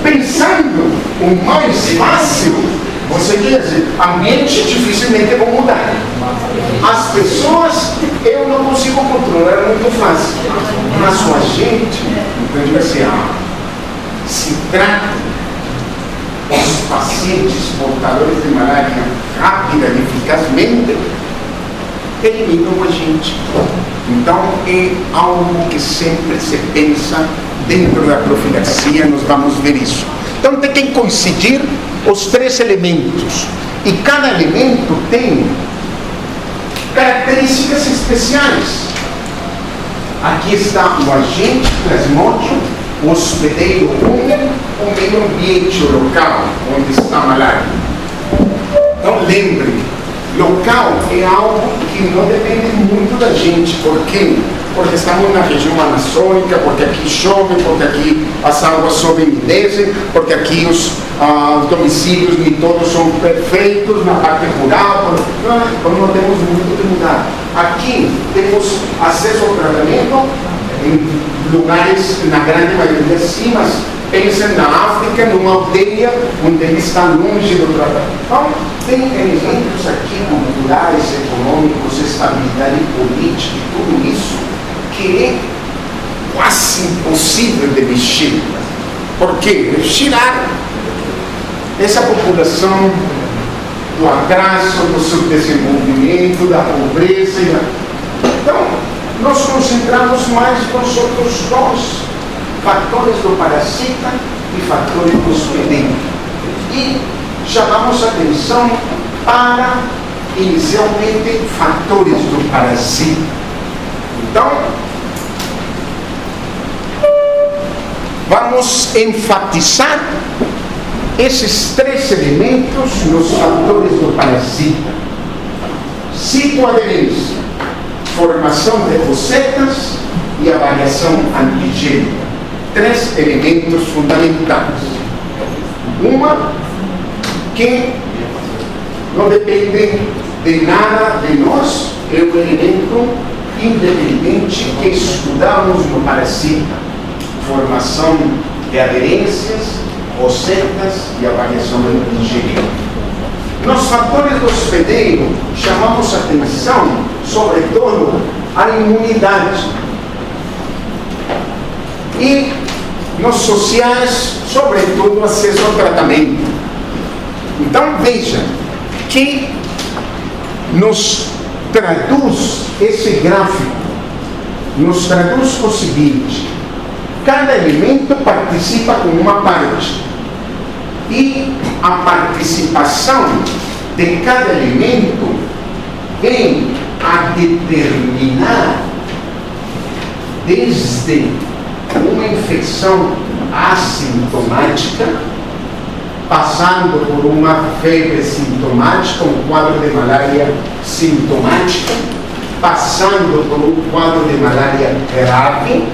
Pensando o mais fácil, você diz: ambiente dificilmente vou mudar. As pessoas eu não consigo controlar, é muito fácil. Mas o agente, então eu digo assim: se trata os pacientes portadores de malária rápida e eficazmente, eliminam o agente. Então é algo que sempre se pensa dentro da profilaxia, nós vamos ver isso. Então tem que coincidir os 3 elementos, e cada elemento tem características especiais. Aqui está o agente plasmódio, o hospedeiro único, o meio ambiente, o local onde está a malária. Então lembre, local é algo que não depende muito da gente. Por quê? Porque estamos na região amazônica, porque aqui chove, porque aqui as águas sobem e descem, porque aqui os domicílios nem todos são perfeitos na parte rural, então não temos muito que mudar. Aqui temos acesso ao tratamento em lugares, na grande maioria sim, mas pensem na África, numa aldeia onde ele está longe do tratamento. Então, tem elementos aqui culturais, econômicos, estabilidade política e tudo isso que é quase impossível de mexer. Por quê? Tirar essa população do atraso, do subdesenvolvimento, da pobreza. Então, nós concentramos mais nos outros 2 fatores do parasita e fatores do hospedeiro. E chamamos a atenção para, inicialmente, fatores do parasita. Então, vamos enfatizar esses 3 elementos nos fatores do parasita: citoaderência, formação de rosetas e a variação antigênica. 3 elementos fundamentais. Uma que não depende de nada de nós, é o elemento independente que estudamos no parasita: formação de aderências, rosetas e a variação antigênica. Nos fatores do hospedeiro, chamamos atenção, sobretudo, à imunidade. E nos sociais, sobretudo, acesso ao tratamento. Então, veja que nos traduz esse gráfico, nos traduz o seguinte: cada elemento participa com uma parte, e a participação de cada elemento vem a determinar, desde uma infecção assintomática, passando por uma febre sintomática, um quadro de malária sintomática, passando por um quadro de malária grave,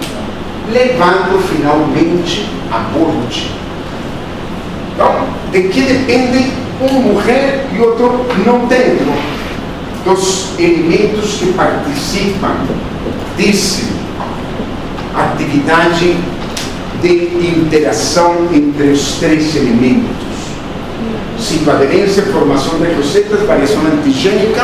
levando finalmente à morte. Então, de que depende uma mulher e outro não dentro dos elementos que participam dessa atividade de interação entre os três elementos: citoaderência, formação de rosetas, variação antigênica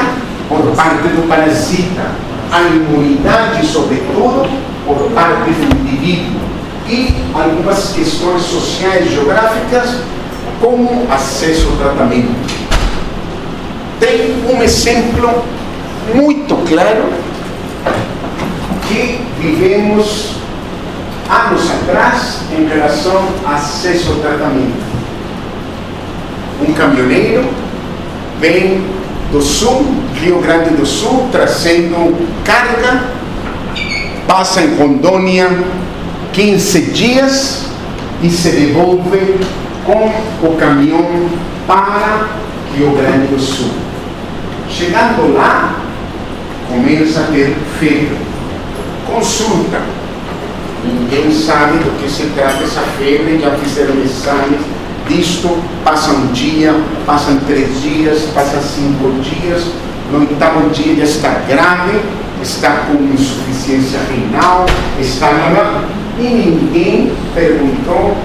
por parte do parasita, a imunidade, sobretudo, por parte do indivíduo, e algumas questões sociais geográficas, como acesso ao tratamento. Tem um exemplo muito claro que vivemos anos atrás em relação ao acesso ao tratamento. Um caminhoneiro vem do sul, Rio Grande do Sul, trazendo carga, passa em Rondônia 15 dias e se devolve com o caminhão para Rio Grande do Sul. Chegando lá, começa a ter febre. Consulta. Ninguém sabe do que se trata essa febre, já fizeram exames disto, passa um dia, passam 3 dias, passam 5 dias, no 8º dia já está grave, está com insuficiência renal, está na... E ninguém perguntou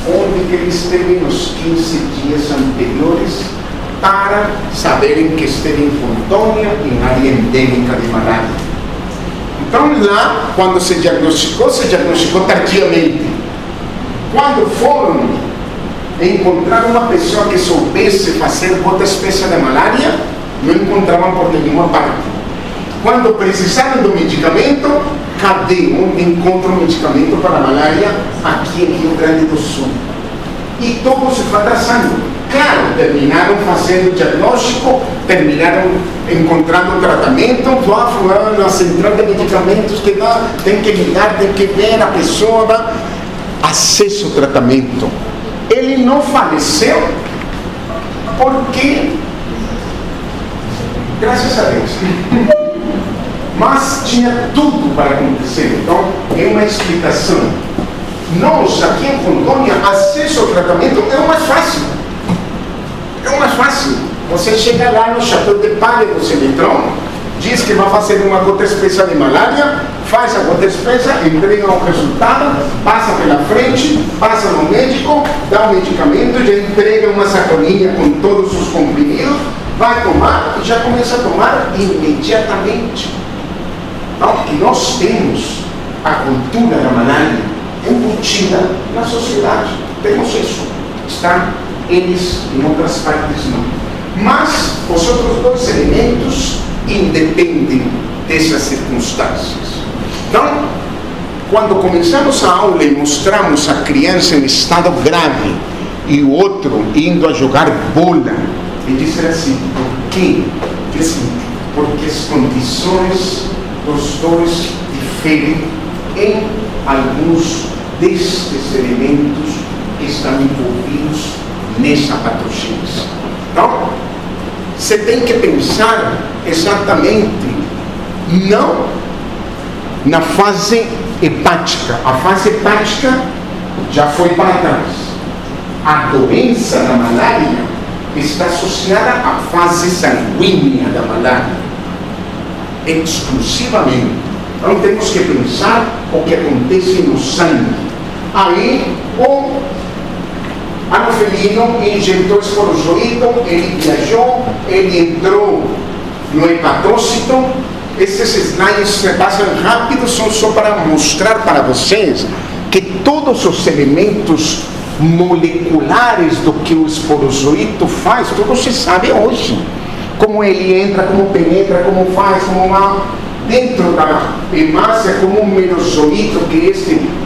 onde que ele esteve nos 15 dias anteriores para saberem que esteve em Rondônia, em área endêmica de malária. Então lá, quando se diagnosticou tardiamente. Quando foram encontrar uma pessoa que soubesse fazer gota espessa de malária, não encontravam por nenhuma parte. Quando precisaram do medicamento, cadê? Onde encontram o medicamento para a malária? Aqui em Rio Grande do Sul. E todo se foi atrasando. Claro, terminaram fazendo o diagnóstico, terminaram encontrando o tratamento, vão na central de medicamentos que dá, tem que ligar, tem que ver a pessoa, dá acesso ao tratamento. Ele não faleceu porque, graças a Deus, mas tinha tudo para acontecer. Então, é uma explicação. Nós, aqui em Rondônia, acesso ao tratamento é o mais fácil. É o mais fácil. Você chega lá no Chapéu de Palha do Cemitrão, diz que vai fazer uma gota espessa de malária, faz a gota espessa, entrega o resultado, passa pela frente, passa no médico, dá o medicamento, já entrega uma sacolinha com todos os comprimidos, vai tomar e já começa a tomar imediatamente. Então, que nós temos a cultura da malária embutida na sociedade. Temos isso. Está eles em outras partes não. Mas os outros dois elementos independem dessas circunstâncias. Então, quando começamos a aula e mostramos a criança em estado grave e o outro indo a jogar bola, ele disse assim: por quê? Porque as condições dos dois diferem em alguns destes elementos que estão envolvidos nessa patogênese. Então, você tem que pensar exatamente não na fase hepática. A fase hepática já foi para trás. A doença da malária está associada à fase sanguínea da malária, exclusivamente. Então temos que pensar o que acontece no sangue. Aí o anofelino injetou esporozoído, ele viajou, ele entrou no hepatócito. Esses slides se passam rápido, são só para mostrar para vocês que todos os elementos moleculares do que o esporozoíto faz, tudo se sabe hoje. Como ele entra, como penetra, como faz, como uma... Dentro da hemácia, como um merozoíto, que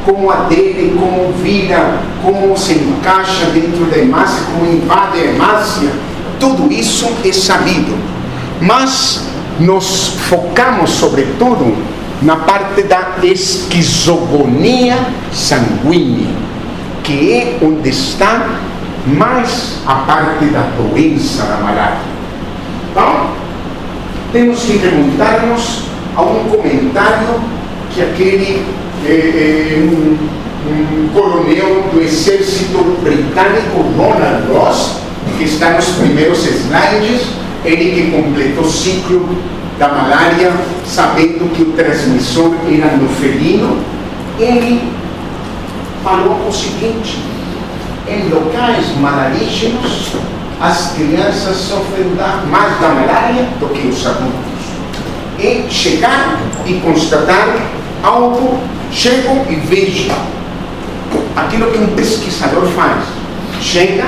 como adere, como vira, como se encaixa dentro da hemácia, como invade a hemácia, tudo isso é sabido. Mas nos focamos sobretudo na parte da esquizogonia sanguínea, que é onde está mais a parte da doença da malária. Então, temos que remontar-nos a um comentário que aquele coronel do exército britânico, Ronald Ross, que está nos primeiros slides, ele que completou o ciclo da malária, sabendo que o transmissor era no felino, ele falou o seguinte: em locais malarígenos, as crianças sofrem mais da malária do que os adultos. E chegar e constatar algo, chegam e vejam aquilo que um pesquisador faz. Chega,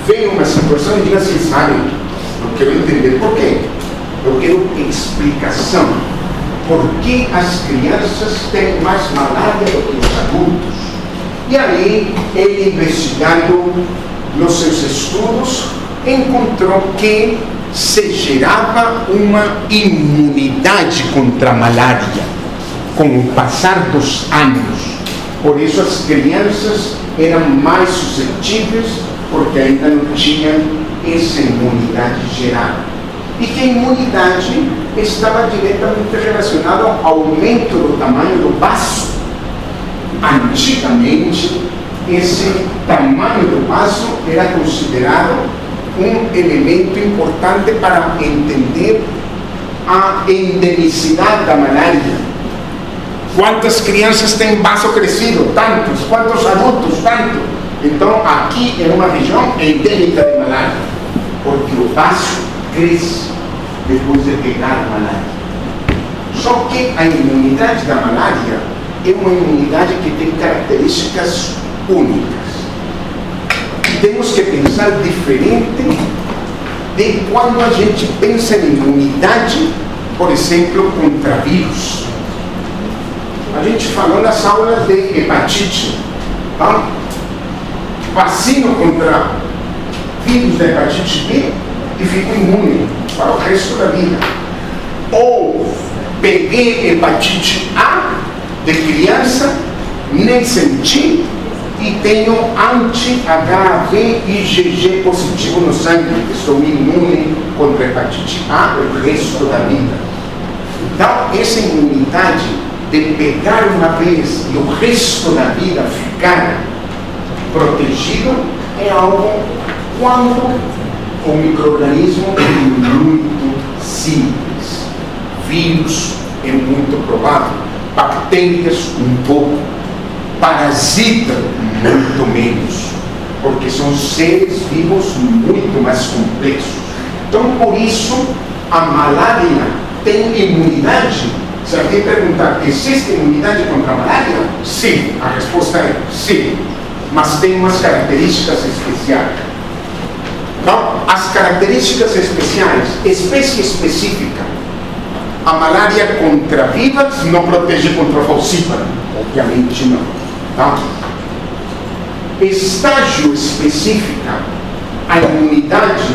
vê uma situação e diz assim: sabe, eu quero entender por quê. Eu quero explicação. Por que as crianças têm mais malária do que os adultos? E aí, ele, investigando nos seus estudos, encontrou que se gerava uma imunidade contra a malária com o passar dos anos. Por isso as crianças eram mais suscetíveis, porque ainda não tinham essa imunidade gerada. E que a imunidade estava diretamente relacionada ao aumento do tamanho do baço. Antigamente, esse tamanho do baço era considerado um elemento importante para entender a endemicidade da malária. Quantas crianças têm baço crescido? Tantos. Quantos adultos? Tanto. Então, aqui é uma região endêmica de malária, porque o baço cresce depois de pegar a malária. Só que a imunidade da malária é uma imunidade que tem características únicas. Temos que pensar diferente de quando a gente pensa em imunidade, por exemplo, contra vírus. A gente falou nas aulas de hepatite, tá? Vacino contra vírus da hepatite B e fico imune para o resto da vida. Ou peguei hepatite A de criança, nem senti, e tenho anti-HIV e IgG positivo no sangue, estou imune contra a hepatite A o resto da vida. Então, essa imunidade de pegar uma vez e o resto da vida ficar protegido é algo quando o micro-organismo é muito simples. Vírus é muito provável, bactérias um pouco, parasitas muito menos, porque são seres vivos muito mais complexos. Então, por isso, a malária tem imunidade. Se alguém perguntar, existe imunidade contra a malária? Sim, a resposta é sim, mas tem umas características especiais. Então, as características especiais, espécie específica, a malária contra vivas não protege contra o falcíparo, obviamente não. Tá? Estágio específica, a imunidade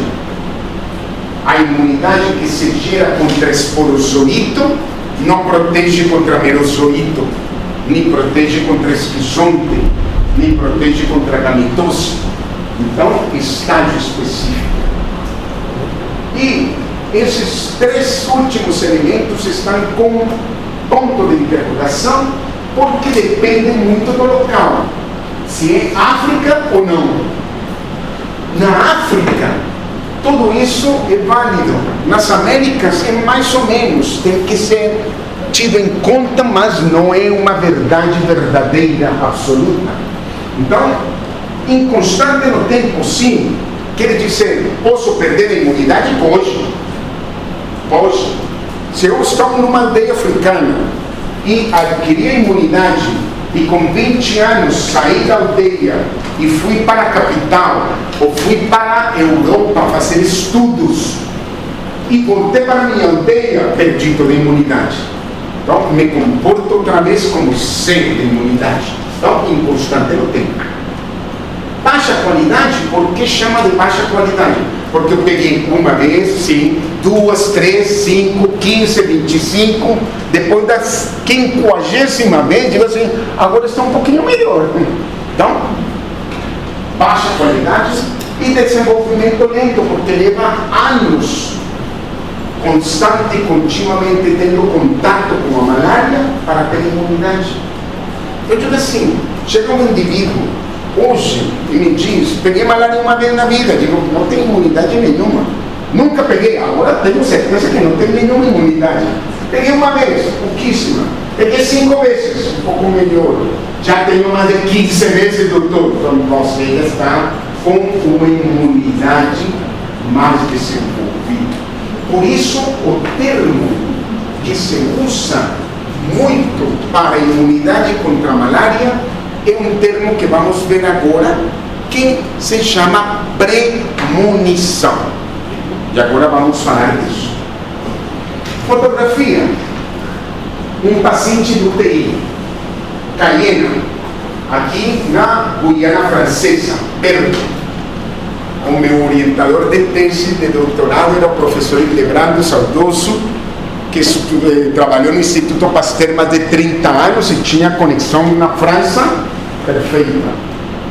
que se gera contra esporozoito não protege contra merozoito, nem protege contra esquizonte, nem protege contra gametose. Então, estágio específico. E esses três últimos elementos estão com ponto de interrogação, porque depende muito do local, se é África ou não. Na África, tudo isso é válido. Nas Américas é mais ou menos, tem que ser tido em conta, mas não é uma verdade verdadeira, absoluta. Então, inconstante no tempo, sim, quer dizer, posso perder a imunidade hoje. Hoje, se eu estou numa aldeia africana e adquiri a imunidade e com 20 anos saí da aldeia e fui para a capital ou fui para a Europa fazer estudos e voltei para a minha aldeia, perdi toda a imunidade. Então, me comporto outra vez como sem imunidade. Então, inconstante no tempo. Baixa qualidade, por que chama de baixa qualidade? Porque eu peguei uma vez, sim, 2, 3, 5, 15, 25, depois da 50ª vez, digo assim, agora está um pouquinho melhor. Então, baixa qualidade e desenvolvimento lento, porque leva anos constante e continuamente tendo contato com a malária para ter imunidade. Eu digo assim, chega um indivíduo hoje e me diz, peguei malária uma vez na vida, digo, não tenho imunidade nenhuma, nunca peguei, agora tenho certeza que não tenho nenhuma imunidade. Peguei uma vez, pouquíssima, peguei 5 vezes, um pouco melhor, já tenho mais de 15 vezes, doutor, então você já está com uma imunidade mais desenvolvida. Por isso, o termo que se usa muito para a imunidade contra a malária é um termo que vamos ver agora, que se chama premonição. E agora vamos falar disso. Fotografia. Um paciente do UTI, Cayena, aqui na Guiana Francesa, perto. O meu orientador de tese de doutorado era o professor Hildebrando saudoso, que trabalhou no Instituto Pasteur mais de 30 anos e tinha conexão na França perfeita.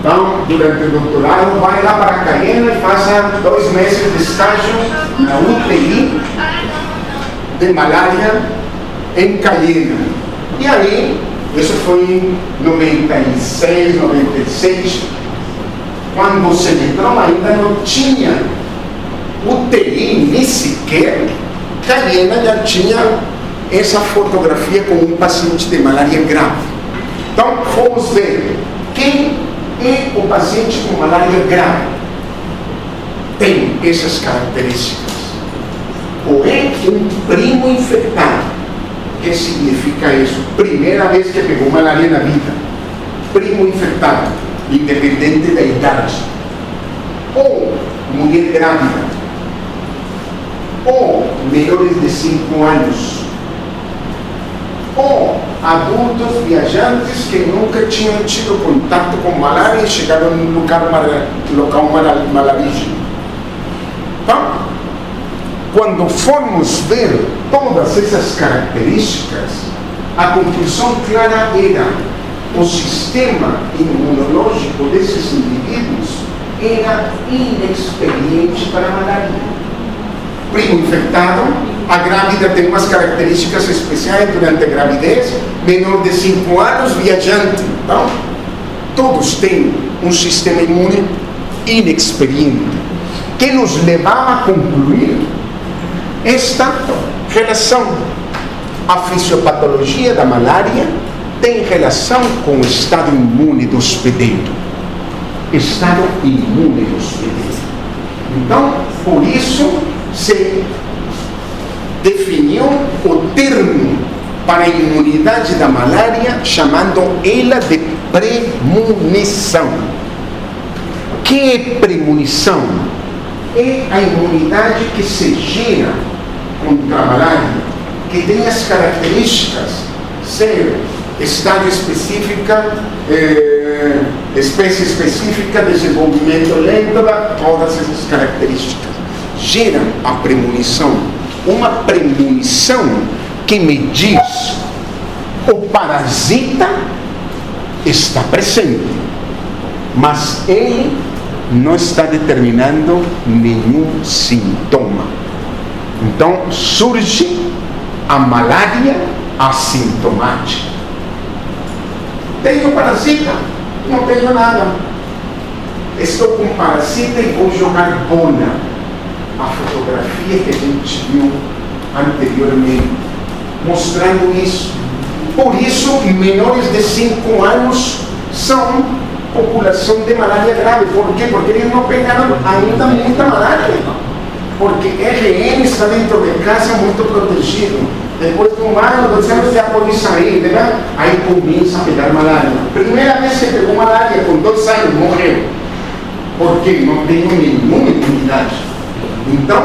Então, durante o doutorado, vai lá para Cayena e faça 2 meses de estágio na UTI de malária em Cayena. E aí, isso foi em 96, 96, quando você entrou ainda não tinha UTI, nem sequer. Cayena já tinha essa fotografia com um paciente de malária grave. Então, vamos ver quem é o paciente com malária grave. Tem essas características. Ou é um primo infectado. O que significa isso? Primeira vez que pegou malária na vida. Primo infectado, independente da idade. Ou mulher grávida. Ou menores de 5 anos. Ou adultos viajantes que nunca tinham tido contato com malária e chegaram num local malarígeno. Então, quando formos ver todas essas características, a conclusão clara era o sistema imunológico desses indivíduos era inexperiente para a malária. Primo infectado, a grávida tem umas características especiais durante a gravidez, menor de 5 anos, viajante. Então, todos têm um sistema imune inexperiente, que nos levava a concluir esta relação. A fisiopatologia da malária tem relação com o estado imune do hospedeiro. Estado imune do hospedeiro. Então, por isso, se definiu o termo para a imunidade da malária, chamando ela de premonição. O que é premonição? É a imunidade que se gera contra a malária, que tem as características ser estado específica, espécie específica, desenvolvimento lento, todas essas características geram a premonição. Uma premonição que me diz o parasita está presente, mas ele não está determinando nenhum sintoma. Então surge a malária assintomática. Tenho parasita? Não tenho nada. Estou com parasita e vou jogar bola. A fotografia que a gente viu anteriormente, mostrando isso. Por isso, menores de 5 anos são população de malária grave. Por quê? Porque eles não pegaram ainda muita malária. Porque RN está dentro de casa muito protegido. Depois de 1 ano, 2 anos já pode sair, né? Aí começa a pegar malária. Primeira vez que pegou malária, com 2 anos, morreu. Porque não tem nenhuma imunidade. Então,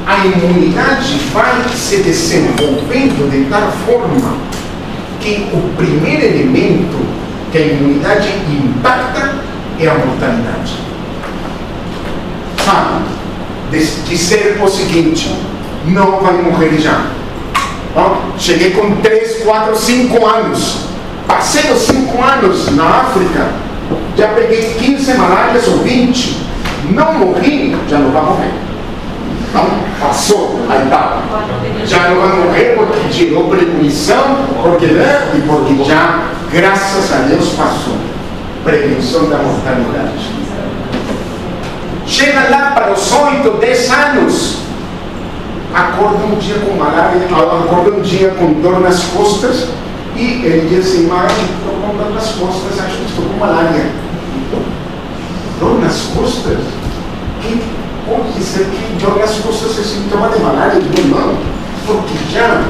a imunidade vai se desenvolvendo de tal forma que o primeiro elemento que a imunidade impacta é a mortalidade. Sabe? Dizer o seguinte, não vai morrer já. Cheguei com 3, 4, 5 anos. Passei os 5 anos na África, já peguei 15 malárias ou 20. Não morri, já não vai morrer. Então, passou a etapa. Já não vai morrer porque gerou premonição, porque já, graças a Deus, passou. Prevenção da mortalidade. Chega lá para os 8, 10 anos, acorda um dia com malária, acorda um dia com dor nas costas, e ele diz assim: mas estou com dor nas costas, acho que estou com malária. Dor nas costas? Que pode ser que dor nas costas é sintoma de malária? Não, porque já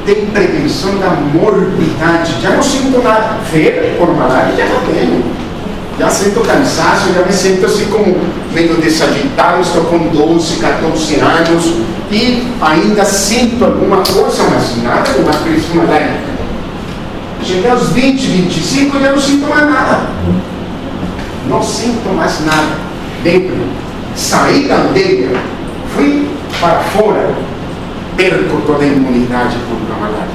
tem prevenção da morbidade, já não sinto nada. Febre por malária, já não tenho. Já sinto cansaço, já me sinto assim como meio desajeitado, estou com 12, 14 anos e ainda sinto alguma coisa, mas nada de uma crise malária. Cheguei aos 20, 25, já não sinto mais nada. Não sinto mais nada. Dentro, saí da aldeia, fui para fora, perco toda a imunidade contra a malária,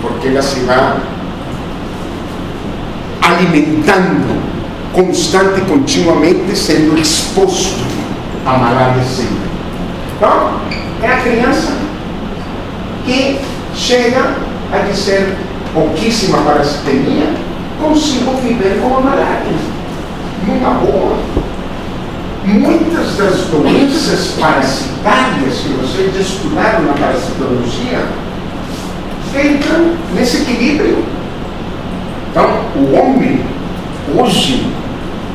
porque ela se vai alimentando constante e continuamente, sendo exposto à malária sempre. Então, é a criança que chega a dizer: pouquíssima parasitemia, consigo viver com a malária, numa boa. Muitas das doenças parasitárias que vocês estudaram na parasitologia entram nesse equilíbrio. Então, o homem, hoje,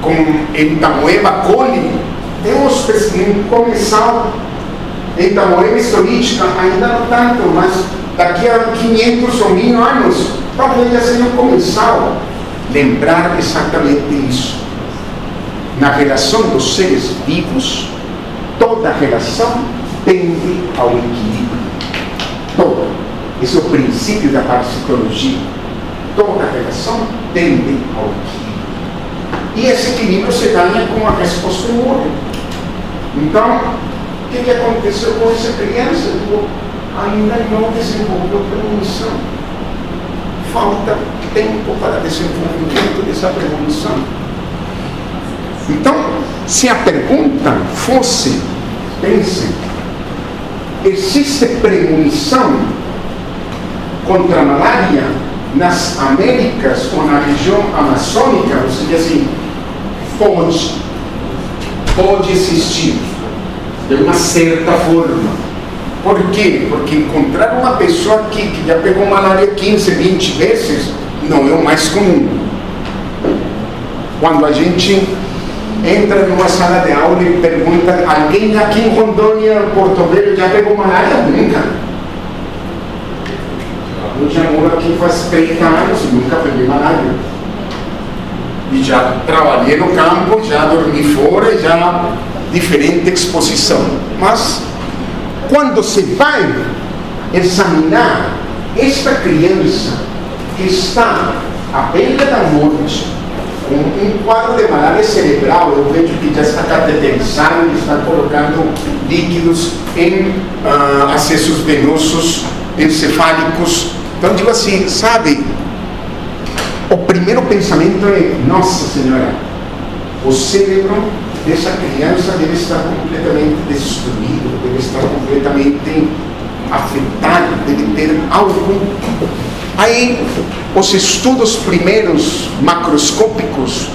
com Entamoeba coli, tem um comensal, Entamoeba histolítica, ainda não tanto, mas daqui a 500 ou 1000 anos, talvez já seja um comensal. Lembrar exatamente isso. Na relação dos seres vivos, toda relação tende ao equilíbrio. Toda. Esse é o princípio da parasitologia. Toda relação tende ao equilíbrio. E esse equilíbrio se ganha com a resposta imune. Então, o que aconteceu com essa criança? Ainda não desenvolveu premonição. Falta tempo para desenvolvimento dessa premonição. Então, se a pergunta fosse, pensem, existe premonição contra a malária nas Américas ou na região amazônica? Você diz assim: pode existir, de uma certa forma. Por quê? Porque encontrar uma pessoa aqui que já pegou malária 15, 20 vezes não é o mais comum. Quando a gente entra numa sala de aula e pergunta: alguém aqui em Rondônia, Porto Velho, já pegou malária? Nunca. Eu já moro aqui faz 30 anos e nunca peguei malária. E já trabalhei no campo, já dormi fora, já diferente exposição. Mas quando se vai examinar esta criança que está à beira da morte, com um quadro de malária cerebral, eu vejo que já está cateterizado, está colocando líquidos em acessos venosos encefálicos. Então digo assim, sabe, o primeiro pensamento é: nossa Senhora, o cérebro dessa criança deve estar completamente destruído, deve estar completamente afetado, deve ter algo. Aí, os estudos primeiros macroscópicos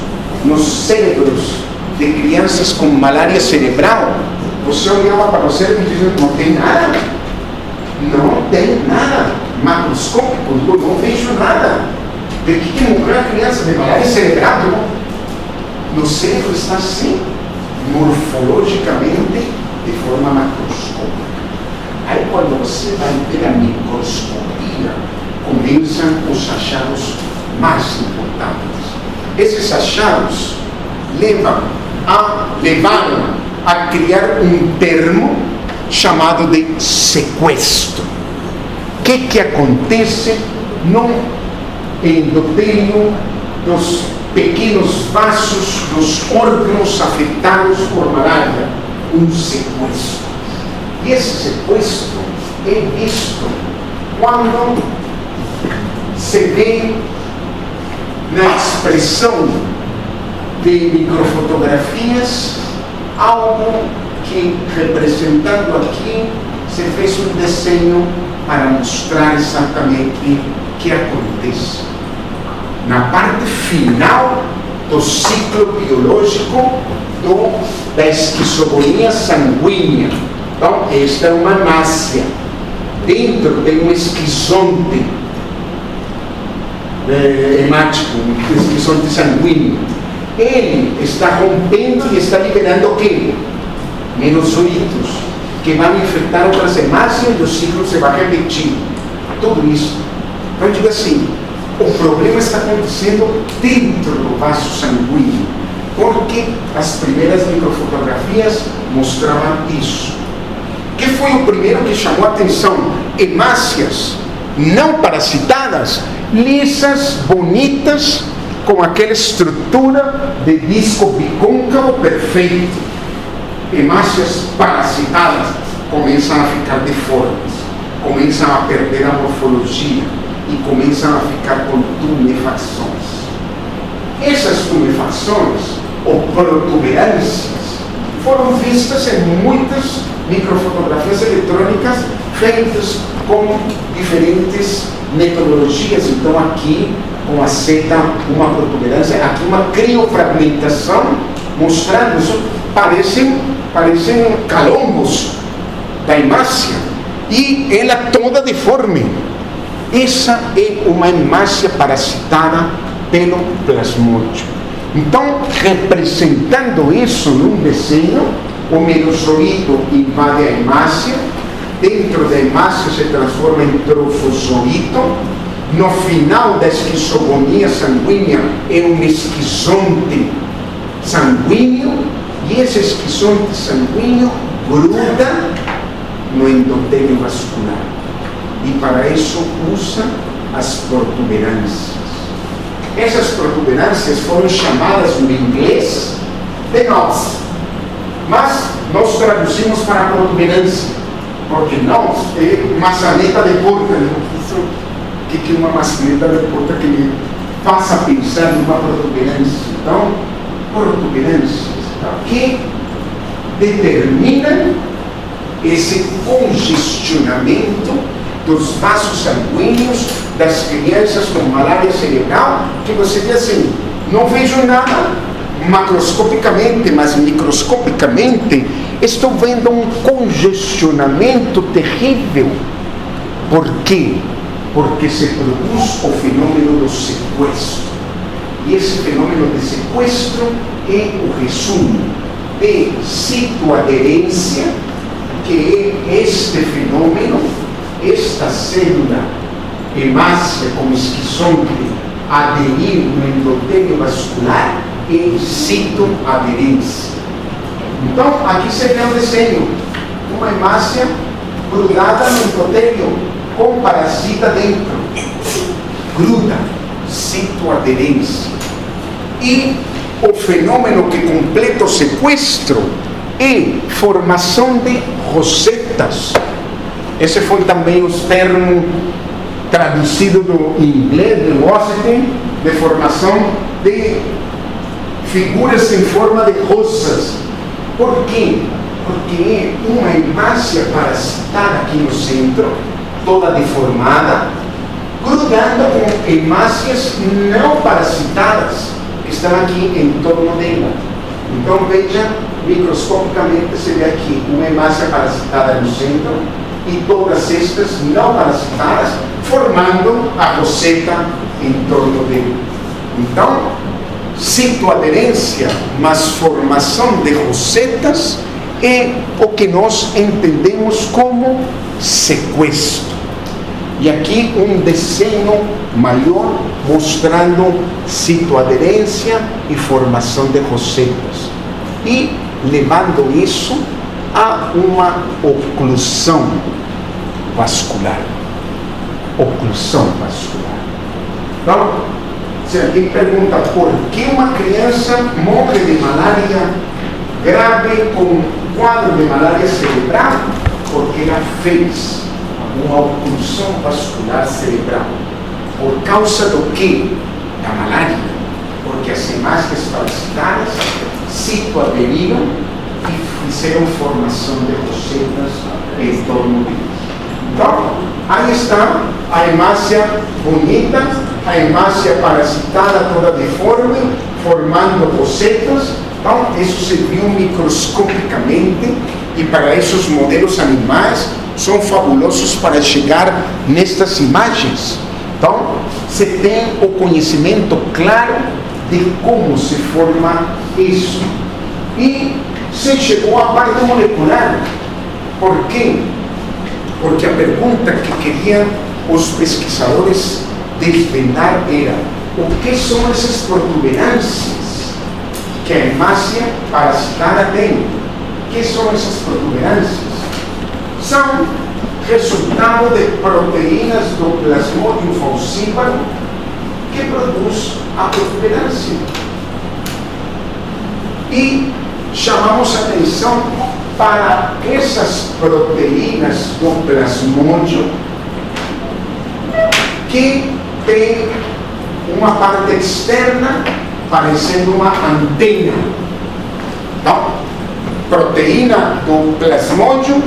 nos cérebros de crianças com malária cerebral, você olhava para o cérebro e dizia: não tem nada, não tem nada macroscópico, eu não vejo nada. De que morreu a criança de malária cerebral? No cérebro está assim, morfologicamente, de forma macroscópica. Aí, quando você vai ter a microscopia, começam os achados mais importantes. Esses achados levaram a criar um termo chamado de sequestro. O que acontece no endotélio dos pequenos vasos dos órgãos afetados por malária? Um sequestro. E esse sequestro é visto quando se vê na expressão de microfotografias algo que, representando aqui, se fez um desenho para mostrar exatamente o que acontece. Na parte final do ciclo biológico da esquizogonia sanguínea. Então, esta é uma hemácia. Dentro de um esquizonte hemático, um esquizonte sanguíneo. Ele está rompendo e está liberando o quê? Menoszoitos, que vão infectar outras hemácias e o ciclo se vai repetir. Tudo isso. Então, eu digo assim, o problema está acontecendo dentro do vaso sanguíneo, porque as primeiras microfotografias mostravam isso. Que foi o primeiro que chamou a atenção? Hemácias não parasitadas, lisas, bonitas, com aquela estrutura de disco bicôncavo perfeito. Hemácias parasitadas começam a ficar deformes, começam a perder a morfologia e começam a ficar com tumefações. Essas tumefações, ou protuberâncias, foram vistas em muitas microfotografias eletrônicas feitas com diferentes metodologias. Então aqui, com a seta, uma protuberância, aqui uma criofragmentação, mostrando isso, parecem calombos da hemácia, e ela toda deforme. Essa é uma hemácia parasitada pelo plasmódio. Então, representando isso num desenho, o merozoito invade a hemácia, dentro da hemácia se transforma em trofozoito, no final da esquizogonia sanguínea é um esquizonte sanguíneo, e esse esquizonte sanguíneo gruda no endotélio vascular. E para isso usa as protuberâncias. Essas protuberâncias foram chamadas no inglês de nós, mas nós traduzimos para protuberância, porque nós é maçaneta de porta. O que é uma maçaneta de porta que me faça pensar numa protuberância? Então, protuberâncias que determinam esse congestionamento dos vasos sanguíneos das crianças com malária cerebral, que você diz assim, não vejo nada macroscopicamente, mas microscopicamente estou vendo um congestionamento terrível. Por quê? Porque se produz o fenômeno do sequestro. E esse fenômeno de sequestro é o resumo de citoaderência, que é este fenômeno, esta célula hemácia como esquizonte aderir no endotélio vascular e citoaderência. Então, aqui se vê o desenho, uma hemácia grudada no endotélio com parasita dentro, gruda, citoaderência. E o fenômeno que completa o sequestro é formação de rosetas. Esse foi também o termo traduzido do inglês de Washington, de formação de figuras em forma de rosas. Por quê? Porque é uma hemácia parasitada aqui no centro, toda deformada, grudando com hemácias não parasitadas que estão aqui em torno dela. Então veja, microscopicamente se vê aqui uma hemácia parasitada no centro e todas estas não parasitadas formando a roseta em torno dele. Então, citoaderência, mas formação de rosetas é o que nós entendemos como sequestro. E aqui um desenho maior mostrando citoaderência e formação de rosetas. E levando isso a uma oclusão vascular. Oclusão vascular. Então, se alguém pergunta por que uma criança morre de malária grave com quadro de malária cerebral, porque ela fez uma oclusão vascular cerebral. Por causa do que? Da malária. Porque as hemácias parasitadas citoaderiram e fizeram formação de rosetas em torno deles. Então, aí está a hemácia bonita, a hemácia parasitada toda deforme, formando rosetas. Então, isso se viu microscopicamente, e para esses modelos animais são fabulosos para chegar nestas imagens. Então, se tem o conhecimento claro de como se forma isso. E se chegou à parte molecular. Por quê? Porque a pergunta que queriam os pesquisadores desvendar era: o que são essas protuberâncias que a hemácia parasitária tem? O que são essas protuberâncias? São resultado de proteínas do plasmodium falciparum que produz a protuberância. E chamamos a atenção para essas proteínas do plasmodium que tem uma parte externa parecendo uma antena. Então, proteína do plasmodium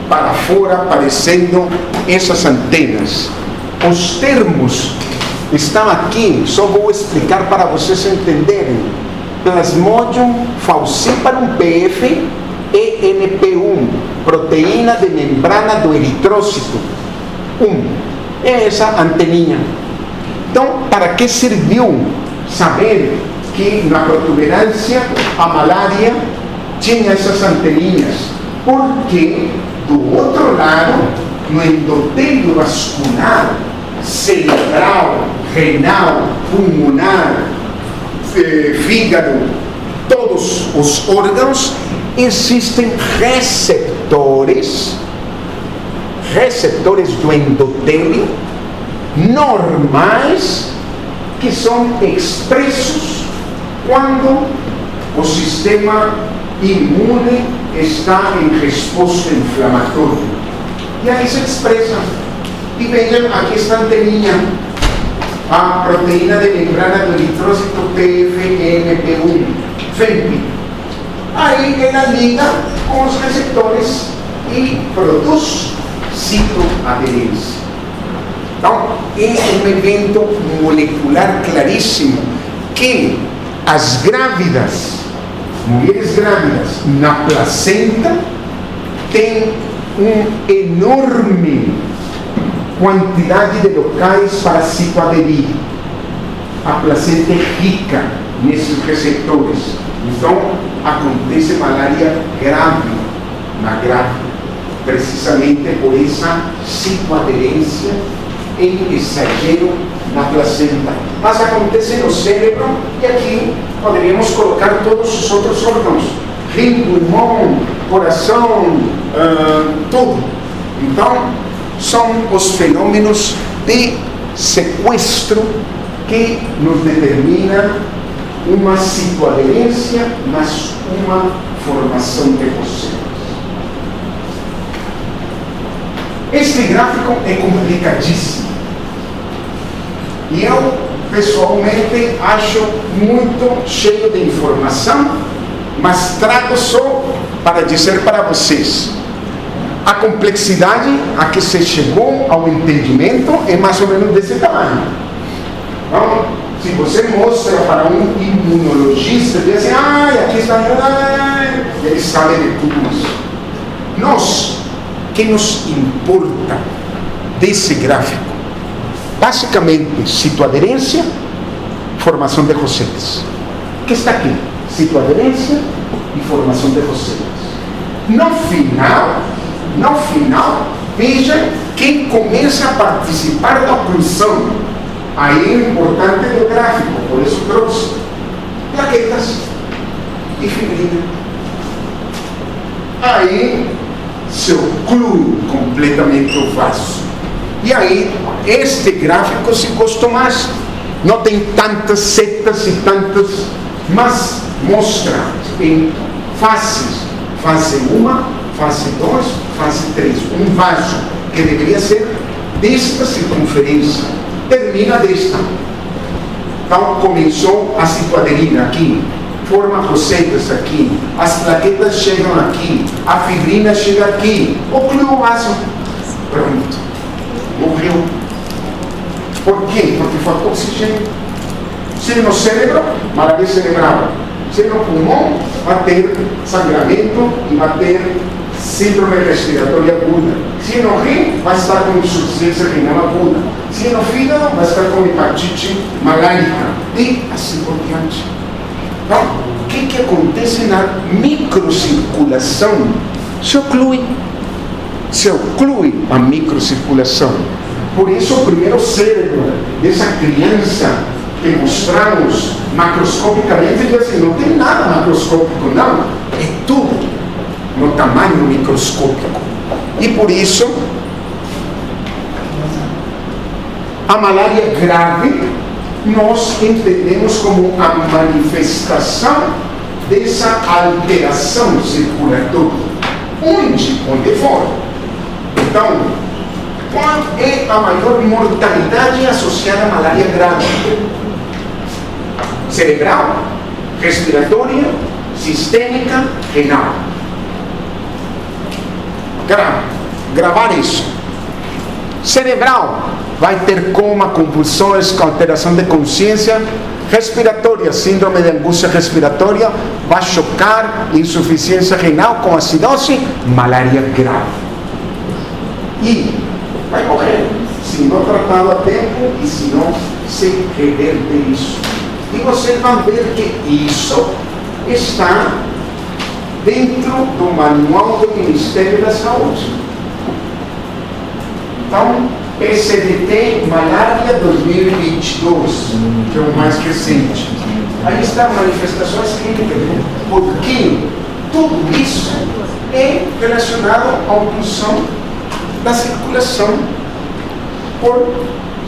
para fora parecendo essas antenas. Os termos estão aqui, só vou explicar para vocês entenderem. Plasmodium falciparum PF ENP1, proteína de membrana do eritrócito 1. É essa anteninha. Então, para que serviu saber que na protuberância a malária tinha essas anteninhas? Porque do outro lado, no endotélio vascular, cerebral, renal, pulmonar, fígado, todos os órgãos, existem receptores do endotélio normais que são expressos quando o sistema imune está em resposta inflamatória. E aí se expressa. E vejam, aqui está a anteninha, a proteína de membrana do eritrócito TFNP1, FEMP. Aí ela liga com os receptores e produz citoaderência. Então, é um evento molecular claríssimo que as grávidas, mulheres grávidas, na placenta, têm uma enorme quantidade de locais para citoaderir. A placenta é rica nesses receptores. Então, acontece malária grave na grávida, precisamente por essa citoaderência em exagero na placenta. Mas acontece no cérebro, e aqui poderíamos colocar todos os outros órgãos: rim, pulmão, coração, tudo. Então, são os fenômenos de sequestro que nos determinam uma citoaderência, mas uma formação de rosetas. Este gráfico é complicadíssimo. E eu, pessoalmente, acho muito cheio de informação, mas trago só para dizer para vocês: a complexidade a que se chegou ao entendimento é mais ou menos desse tamanho. Então, se você mostra para um imunologista, ele diz assim: aqui está, ele sabe de tudo isso. Nós, que nos importa desse gráfico? Basicamente, citoaderência, formação de rosetas. O que está aqui? Citoaderência e formação de rosetas. No final, veja quem começa a participar da oclusão. Aí é o importante do gráfico, por isso trouxe plaquetas e fibrina. Aí se oclui completamente o vaso. E aí, este gráfico se gostou mais. Não tem tantas setas e tantas, mas mostra em fases. Fase 1, fase 2, fase 3. Um vaso que deveria ser desta circunferência termina desta. Então começou a citoaderina aqui, forma rosetas aqui, as plaquetas chegam aqui, a fibrina chega aqui, ocluiu o vaso, pronto, morreu. Por quê? Porque faltou oxigênio. Se no cérebro, maravilha cerebral. Se no pulmão, vai ter sangramento e vai ter síndrome respiratória aguda. Se no rim, vai estar com insuficiência renal aguda. Se no fígado, vai estar com hepatite malárica. E assim por diante. Então, o que acontece na microcirculação? Se oclui a microcirculação. Por isso, o primeiro cérebro dessa criança que mostramos macroscopicamente, diz assim, não tem nada macroscópico, não. É tudo no tamanho microscópico. E por isso, a malária grave, nós entendemos como a manifestação dessa alteração circulatória. Onde for. Então, qual é a maior mortalidade associada à malária grave? Cerebral, respiratória, sistêmica, renal. Gravar isso. Cerebral, vai ter coma, convulsões, com alteração de consciência. Respiratória, síndrome de angústia respiratória, vai chocar, insuficiência renal com acidose, malária grave. E vai morrer, se não tratado a tempo e se não se reverter isso. E você vai ver que isso está dentro do manual do Ministério da Saúde. Então, PCDT Malária 2022, que é o mais recente. Aí está manifestações clínicas, porque tudo isso é relacionado à obstrução da circulação por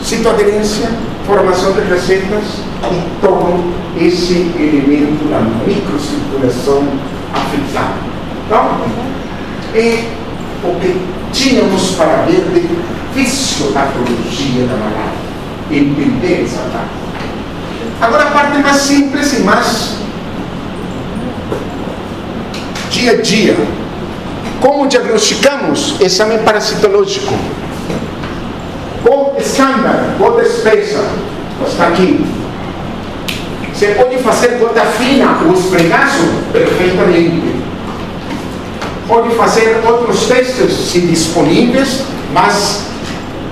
citoaderência, formação de recetas e todo esse elemento da microcirculação afetada. Então, é o que tínhamos para ver de fisiopatologia da malária, entender essa parte. Agora a parte mais simples e mais dia a dia. Como diagnosticamos? Exame parasitológico. Gold standard, gold espessa, está aqui. Você pode fazer gota fina ou esfregaço perfeitamente. Pode fazer outros testes, se disponíveis, mas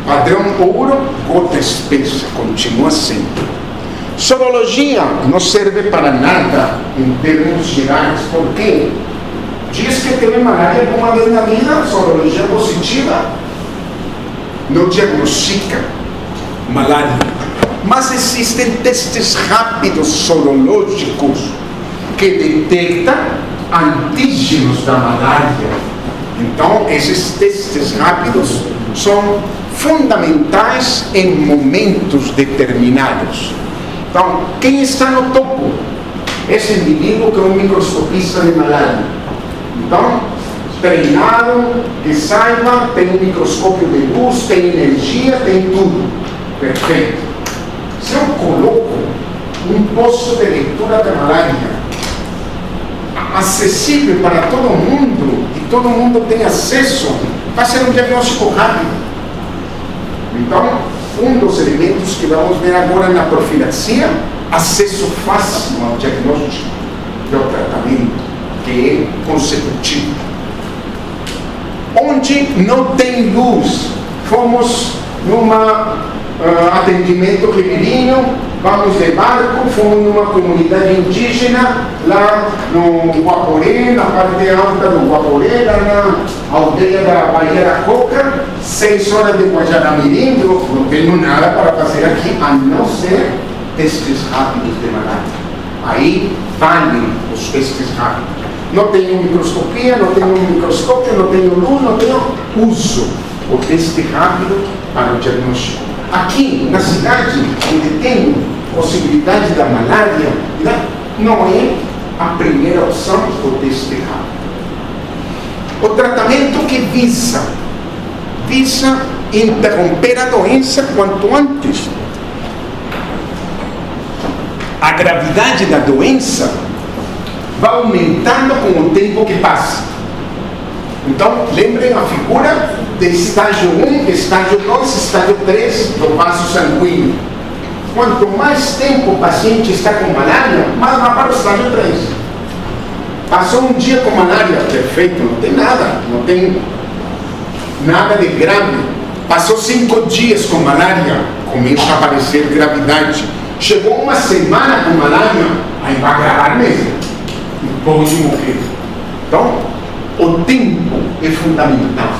padrão ouro, gota espessa, continua sempre. Sorologia não serve para nada em termos gerais. Por quê? Diz que teve malária alguma vez na vida, sorologia positiva, não diagnostica malária. Mas existem testes rápidos sorológicos que detectam antígenos da malária. Então, esses testes rápidos são fundamentais em momentos determinados. Então, quem está no topo? Esse indivíduo que é um microscopista de malária. Então, treinado, que saiba, tem um microscópio de luz, tem energia, tem tudo. Perfeito. Se eu coloco um posto de leitura da malária acessível para todo mundo, e todo mundo tem acesso, vai ser um diagnóstico rápido. Então, um dos elementos que vamos ver agora na profilaxia, acesso fácil ao diagnóstico e ao tratamento, que é consecutivo. Onde não tem luz, fomos numa atendimento ribeirinho, vamos de barco, fomos numa comunidade indígena, lá no Guaporé, na parte alta do Guaporé, lá na aldeia da Baía da Coca, 6 horas de Guajaramirim, eu não tenho nada para fazer aqui, a não ser testes rápidos de malária. Aí valem os testes rápidos. Não tenho microscopia, não tenho microscópio, não tenho luz, não tenho uso. O teste rápido para o diagnóstico. Aqui na cidade, onde tem possibilidade da malária, não é a primeira opção o teste rápido. O tratamento que visa interromper a doença quanto antes. A gravidade da doença vai aumentando com o tempo que passa. Então, lembrem a figura de estágio 1, estágio 2, estágio 3 do vaso sanguíneo. Quanto mais tempo o paciente está com malária, mais vai para o estágio 3. Passou um dia com malária, perfeito, não tem nada de grave. Passou 5 dias com malária, começa a aparecer gravidade. Chegou uma semana com malária, aí vai agravar mesmo, e pode morrer. Então, o tempo é fundamental.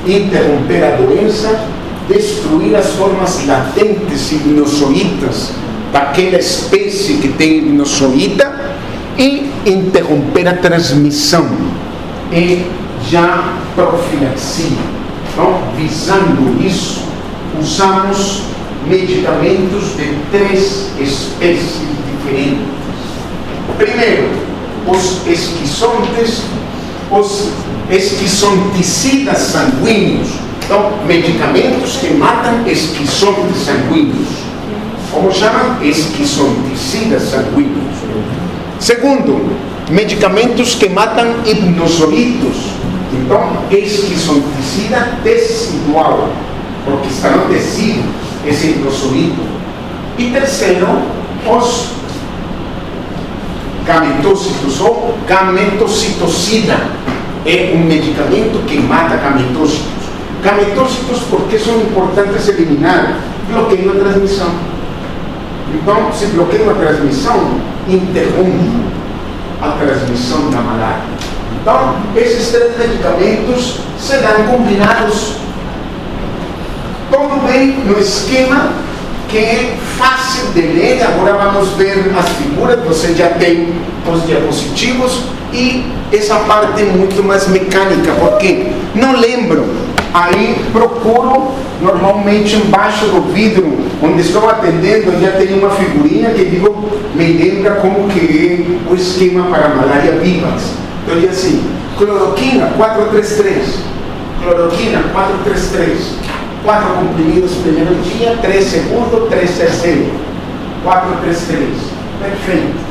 Interromper a doença, destruir as formas latentes ipnozoítas daquela espécie que tem ipnozoíta e interromper a transmissão e já profilaxia. Então, visando isso, usamos medicamentos de 3 espécies diferentes. Primeiro, os esquizontes, os esquizonticidas sanguíneos. Então, medicamentos que matam esquizontes sanguíneos. Como chamam? Esquizonticidas sanguíneos. Segundo, medicamentos que matam hipnozoítos. Então, esquizonticida tecidual, porque está no tecido esse hipnozoíto. E terceiro, os gametócitos ou gametocitocida. É um medicamento que mata gametócitos. Gametócitos, porque são importantes eliminar? Bloqueiam a transmissão. Então, se bloqueiam a transmissão, interrompe a transmissão da malária. Então, esses 3 medicamentos serão combinados. Tudo bem no esquema que é fácil de ler. Agora vamos ver as figuras. Você já tem os diapositivos e essa parte é muito mais mecânica, porque não lembro. Aí procuro, normalmente embaixo do vidro onde estou atendendo, já tem uma figurinha que digo, me lembra como que é o esquema para malária vivax. Então diz assim, cloroquina 433, cloroquina 433, 4 comprimidos primeiro dia, 3 segundo, 3 terceiro, 433, perfeito.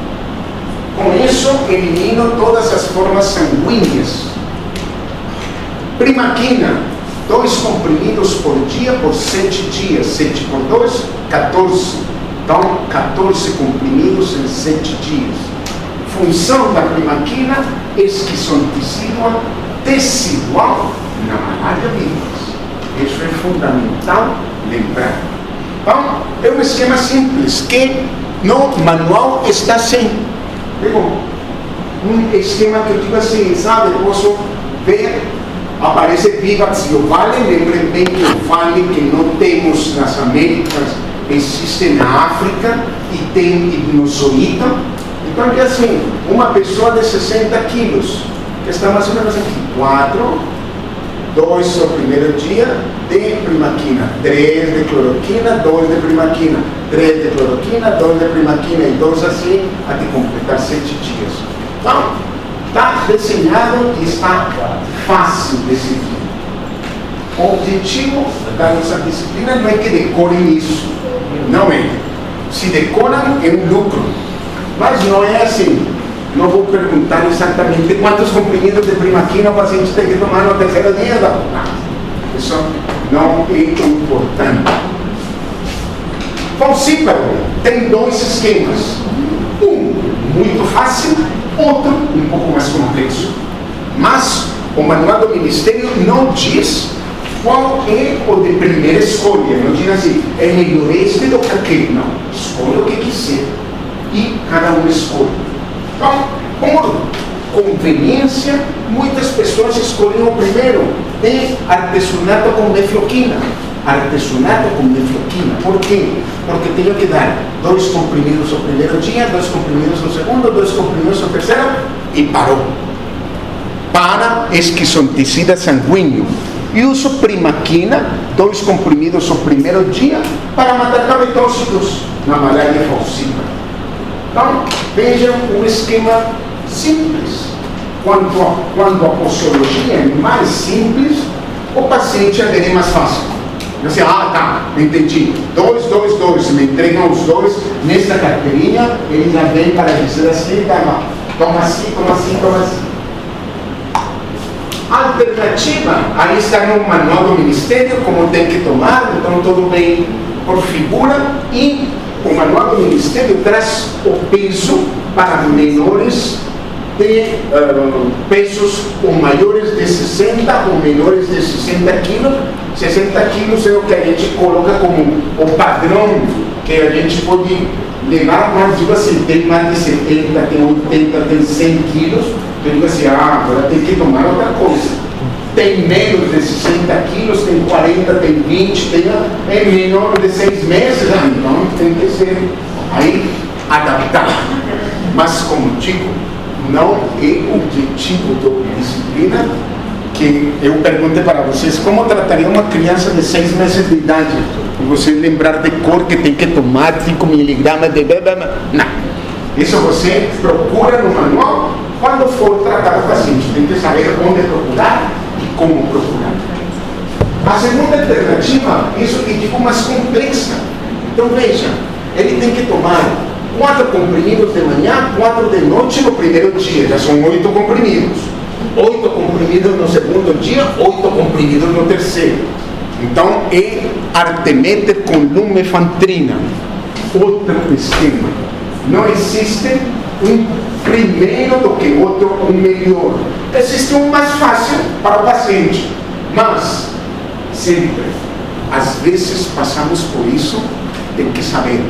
Com isso elimino todas as formas sanguíneas. Primaquina, 2 comprimidos por dia por 7 dias, 7 por 2, 14. Então, 14 comprimidos em 7 dias. Função da primaquina, esquizonticida tecidual na malária vírus. Isso é fundamental lembrar. Então, é um esquema simples que no manual está sem. Um esquema que eu digo assim, sabe, eu posso ver. Aparece Vivax e o Vale. Lembrem bem que o Vale que não temos nas Américas existe na África e tem hipnozoíta. Então é assim, uma pessoa de 60 quilos, que está mais ou menos aqui, 4, 2 no primeiro dia de primaquina, 3 de cloroquina, 2 de primaquina, 3 de cloroquina, 2 de primaquina e 2 assim, até completar 7 dias. Então, está desenhado e está fácil de seguir. O objetivo da nossa disciplina não é que decorem isso. Não é. Se decoram, é um lucro. Mas não é assim. Não vou perguntar exatamente quantos comprimidos de primaquina o paciente tem que tomar no terceiro dia. Não. Isso não é importante. Falsíparo tem 2 esquemas. Um muito fácil, outro um pouco mais complexo. Mas o manual do Ministério não diz qual é o de primeira escolha. Não diz assim, é melhor este do que aquele. Não, escolha o que quiser. E cada um escolhe. Então, por conveniência, muitas pessoas escolhem o primeiro, de artesanato com mefloquina. Artesanato com mefloquina. Por quê? Porque tenho que dar 2 comprimidos no primeiro dia, 2 comprimidos no segundo, 2 comprimidos no terceiro e parou. Para esquizonticida sanguíneo. E uso primaquina, 2 comprimidos no primeiro dia, para matar gametócitos na malária falsípara. Então, vejam um esquema simples. Quando a posologia é mais simples, o paciente adere mais fácil. Assim, tá, entendi. 2, 2, 2, me entregam os 2 nesta carteirinha, ele já vem para dizer assim, tá, Toma assim, toma assim, toma assim. A alternativa, aí está no manual do Ministério, como tem que tomar, então tudo bem por figura, e o manual do Ministério traz o peso para menores de pesos ou maiores de 60 ou menores de 60 quilos. 60 quilos é o que a gente coloca como o padrão que a gente pode levar, mas digo assim, tem mais de 70, tem 80, tem 100 quilos, eu digo assim, agora tem que tomar outra coisa. Tem menos de 60 quilos, tem 40, tem 20, é menor de 6 meses, então tem que ser aí adaptado. Mas como digo, não é objetivo da disciplina que eu perguntei para vocês como trataria uma criança de 6 meses de idade e você lembrar de cor que tem que tomar 5 miligramas de não. Isso você procura no manual quando for tratar o paciente. Tem que saber onde procurar e como procurar. A segunda alternativa, isso que digo mais complexa. Então veja, ele tem que tomar 4 comprimidos de manhã, 4 de noite no primeiro dia, já são 8 comprimidos. 8 comprimidos no segundo dia, 8 comprimidos no terceiro. Então é artemether com lumefantrina. Outro esquema. Não existe um primeiro do que outro, um melhor. Existe um mais fácil para o paciente, mas sempre, às vezes passamos por isso, tem que saber.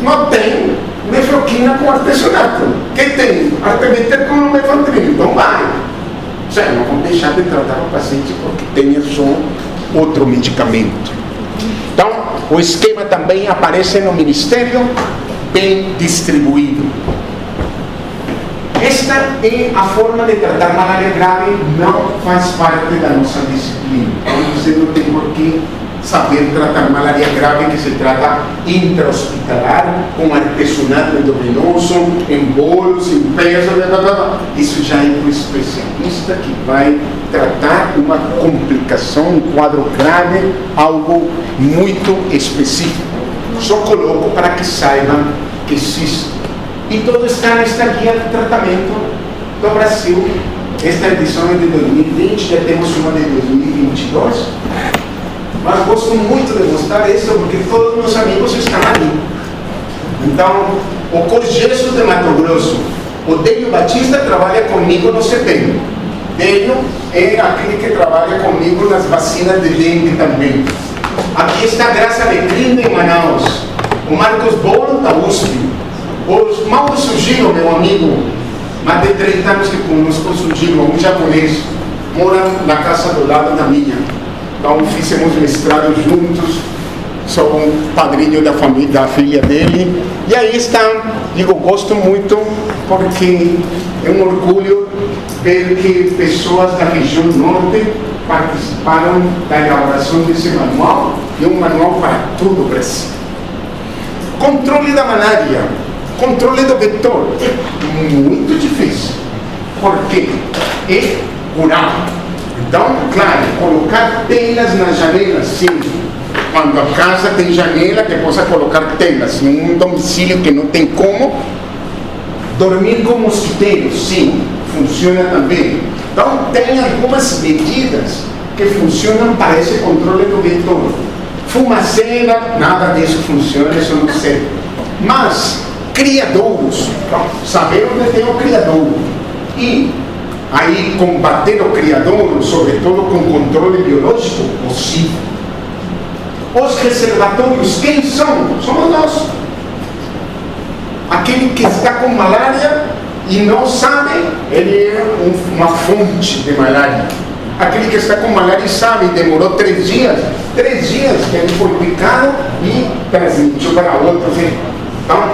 Não tem nefroquina com artesanato. Quem tem? Artemether com lumefantrina. Então vai. Ou seja, não vamos deixar de tratar o paciente porque tenha só outro medicamento. Então, o esquema também aparece no Ministério, bem distribuído. Esta é a forma de tratar malária grave, não faz parte da nossa disciplina. Então, você não tem por que saber tratar malária grave, que se trata intra-hospitalar, com artesanato endovenoso, em bolos, em peso, isso já é um especialista que vai tratar uma complicação, um quadro grave, algo muito específico. Só coloco para que saibam que existe. E todo está nesta guia de tratamento do Brasil. Esta edição é de 2020, já temos uma de 2022. Mas gosto muito de mostrar isso porque todos os meus amigos estão ali. Então, o Cogesso de Mato Grosso, o Délio Batista trabalha comigo no setembro. Délio é aquele que trabalha comigo nas vacinas de dengue também. Aqui está a Graça Alecrim em Manaus, o Marcos Bolo da USP, o Mauro Sugiro, meu amigo, mais de 30 anos que conosco, Sugiro, um japonês, mora na casa do lado da minha. Então fizemos mestrado juntos, sou um padrinho da família, da filha dele. E aí estão, digo, gosto muito porque é um orgulho ver que pessoas da região norte participaram da elaboração desse manual, e um manual para todo o Brasil. Controle da malária, controle do vetor, é muito difícil, porque é curar. Então, claro, colocar telas nas janelas, sim. Quando a casa tem janela, que possa colocar telas. Em um domicílio que não tem como, dormir com mosquiteiros, sim, funciona também. Então, tem algumas medidas que funcionam para esse controle do vetor. Fumaceira, nada disso funciona, isso não serve. Mas, criadouros, saber onde tem o criadouro. E aí combater o criadouro, sobretudo com controle biológico, possível. Os reservatórios, quem são? Somos nós. Aquele que está com malária e não sabe, ele é uma fonte de malária. Aquele que está com malária e sabe, demorou 3 dias que ele foi picado e transmitiu para outros. Então,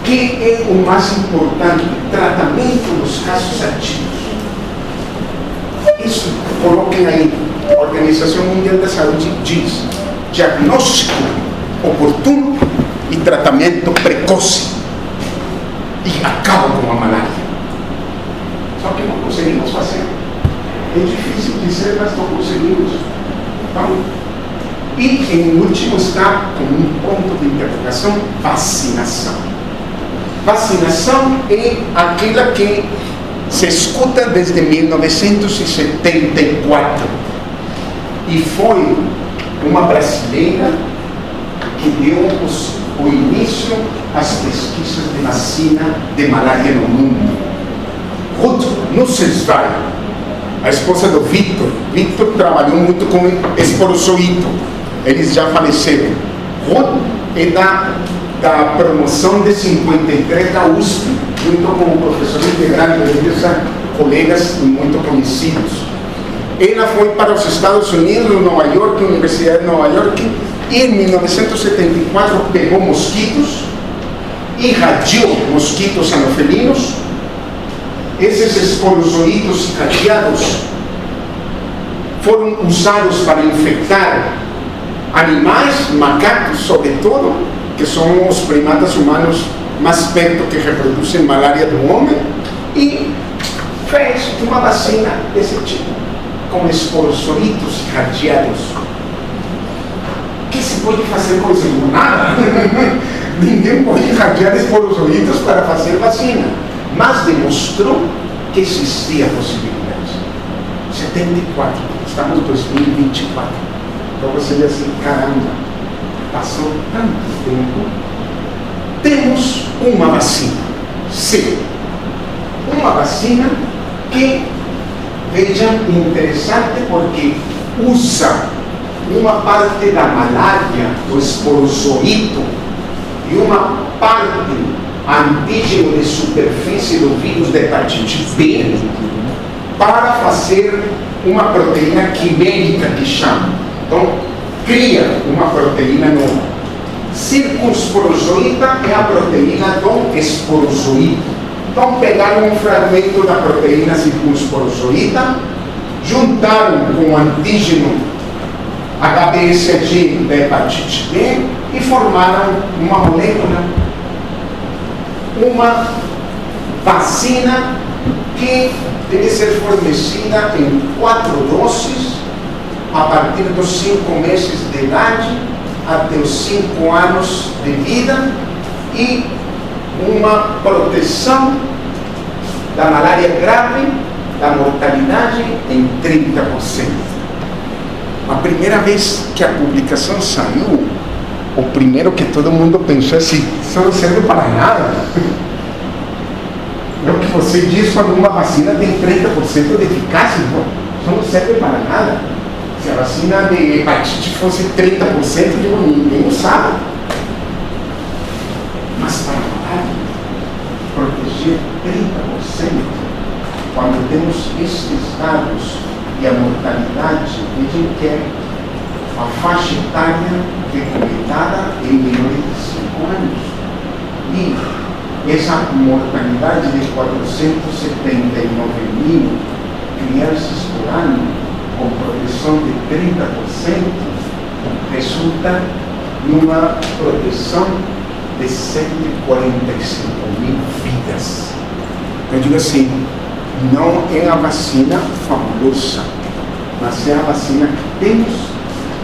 que é o mais importante? Tratamento dos casos ativos. Isso, coloquem aí, a Organização Mundial da Saúde diz: diagnóstico oportuno e tratamento precoce, e acaba com a malária. Só que não conseguimos fazer. É difícil dizer, mas não conseguimos. Então, e em último está, com um ponto de interrogação, vacinação. vacinação é aquela que se escuta desde 1974 e foi uma brasileira que deu o início às pesquisas de vacina de malária no mundo. Ruth Nussensweig, a esposa do Victor. Victor trabalhou muito com esporozoito. Eles já faleceram. Ruth é da promoção de 53 da USP, junto com o professor integrante de colegas muito conhecidos. Ela foi para os Estados Unidos, Nova York, Universidade de Nova York, e em 1974 pegou mosquitos, irradiou mosquitos anofelinos. Esses esporozoitos irradiados foram usados para infectar animais, macacos sobretudo, que são os primatas humanos mais perto que reproduzem malária do homem, e fez uma vacina desse tipo, com esporozoitos irradiados. O que se pode fazer com isso? Nada. Ninguém pode irradiar esporozoitos para fazer vacina, mas demonstrou que existia a possibilidade. 74, estamos em 2024. Então você diz assim, caramba, passou tanto tempo. Temos uma vacina, sim. Uma vacina que, vejam, interessante porque usa uma parte da malária, do esporozoito, e uma parte antígeno de superfície do vírus da hepatite B para fazer uma proteína quimérica que chama. Então, cria uma proteína nova. Circunsporozoíta é a proteína do esporozoito. Então, pegaram um fragmento da proteína circunsporozoíta, juntaram com o antígeno HBsG da hepatite B e formaram uma molécula, uma vacina que deve ser fornecida em 4 doses a partir dos 5 meses de idade até os 5 anos de vida, e uma proteção da malária grave, da mortalidade em 30%. A primeira vez que a publicação saiu, o primeiro que todo mundo pensou assim, isso não serve para nada. É o que você diz quando uma vacina tem 30% de eficácia, isso não serve para nada. Se a vacina de hepatite fosse 30%, ninguém usava. Mas para proteger 30%, quando temos estes dados e a mortalidade, vejam que é a faixa etária recomendada em menores de 5 anos. E essa mortalidade de 479.000 crianças por ano, com proteção de 30%, resulta numa proteção de 145.000 vidas. Eu digo assim, não é a vacina fabulosa, mas é a vacina que temos,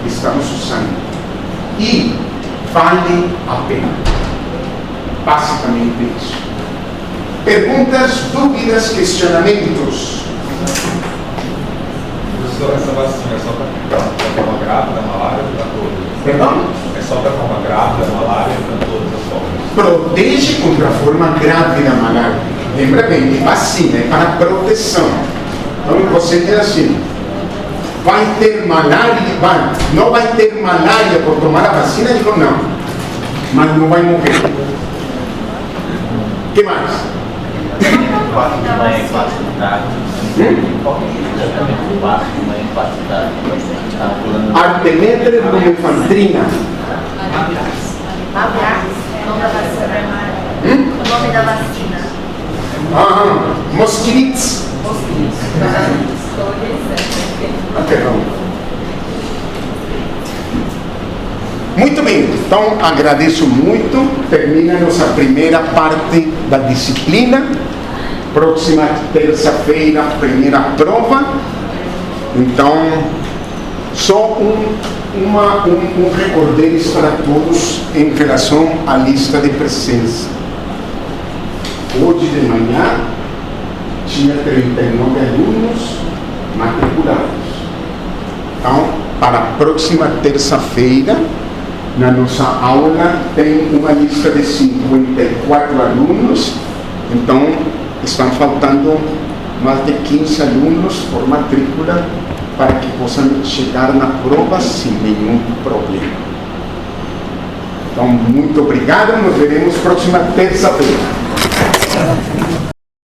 que estamos usando. E vale a pena. Basicamente isso. Perguntas, dúvidas, questionamentos? Professor, essa vacina é só para forma grave da malária ou para todas? Perdão? É só para forma grave da malária ou para todas as formas? Protege contra a forma grave da malária. Lembra bem, é vacina, é para proteção. Então você diz assim, vai ter malária, não vai ter malária por tomar a vacina? Eu digo não, mas não vai morrer. O que mais? Artemether lumefantrina. O nome da vacina. Mosquitos. Muito bem, então agradeço muito. Termina nossa primeira parte da disciplina. Próxima terça-feira, primeira prova. Então, só um recordês para todos em relação à lista de presença. Hoje de manhã, tinha 39 alunos matriculados. Então, para a próxima terça-feira, na nossa aula, tem uma lista de 54 alunos. Então, estão faltando mais de 15 alunos por matrícula para que possam chegar na prova sem nenhum problema. Então, muito obrigado. Nos veremos próxima terça-feira.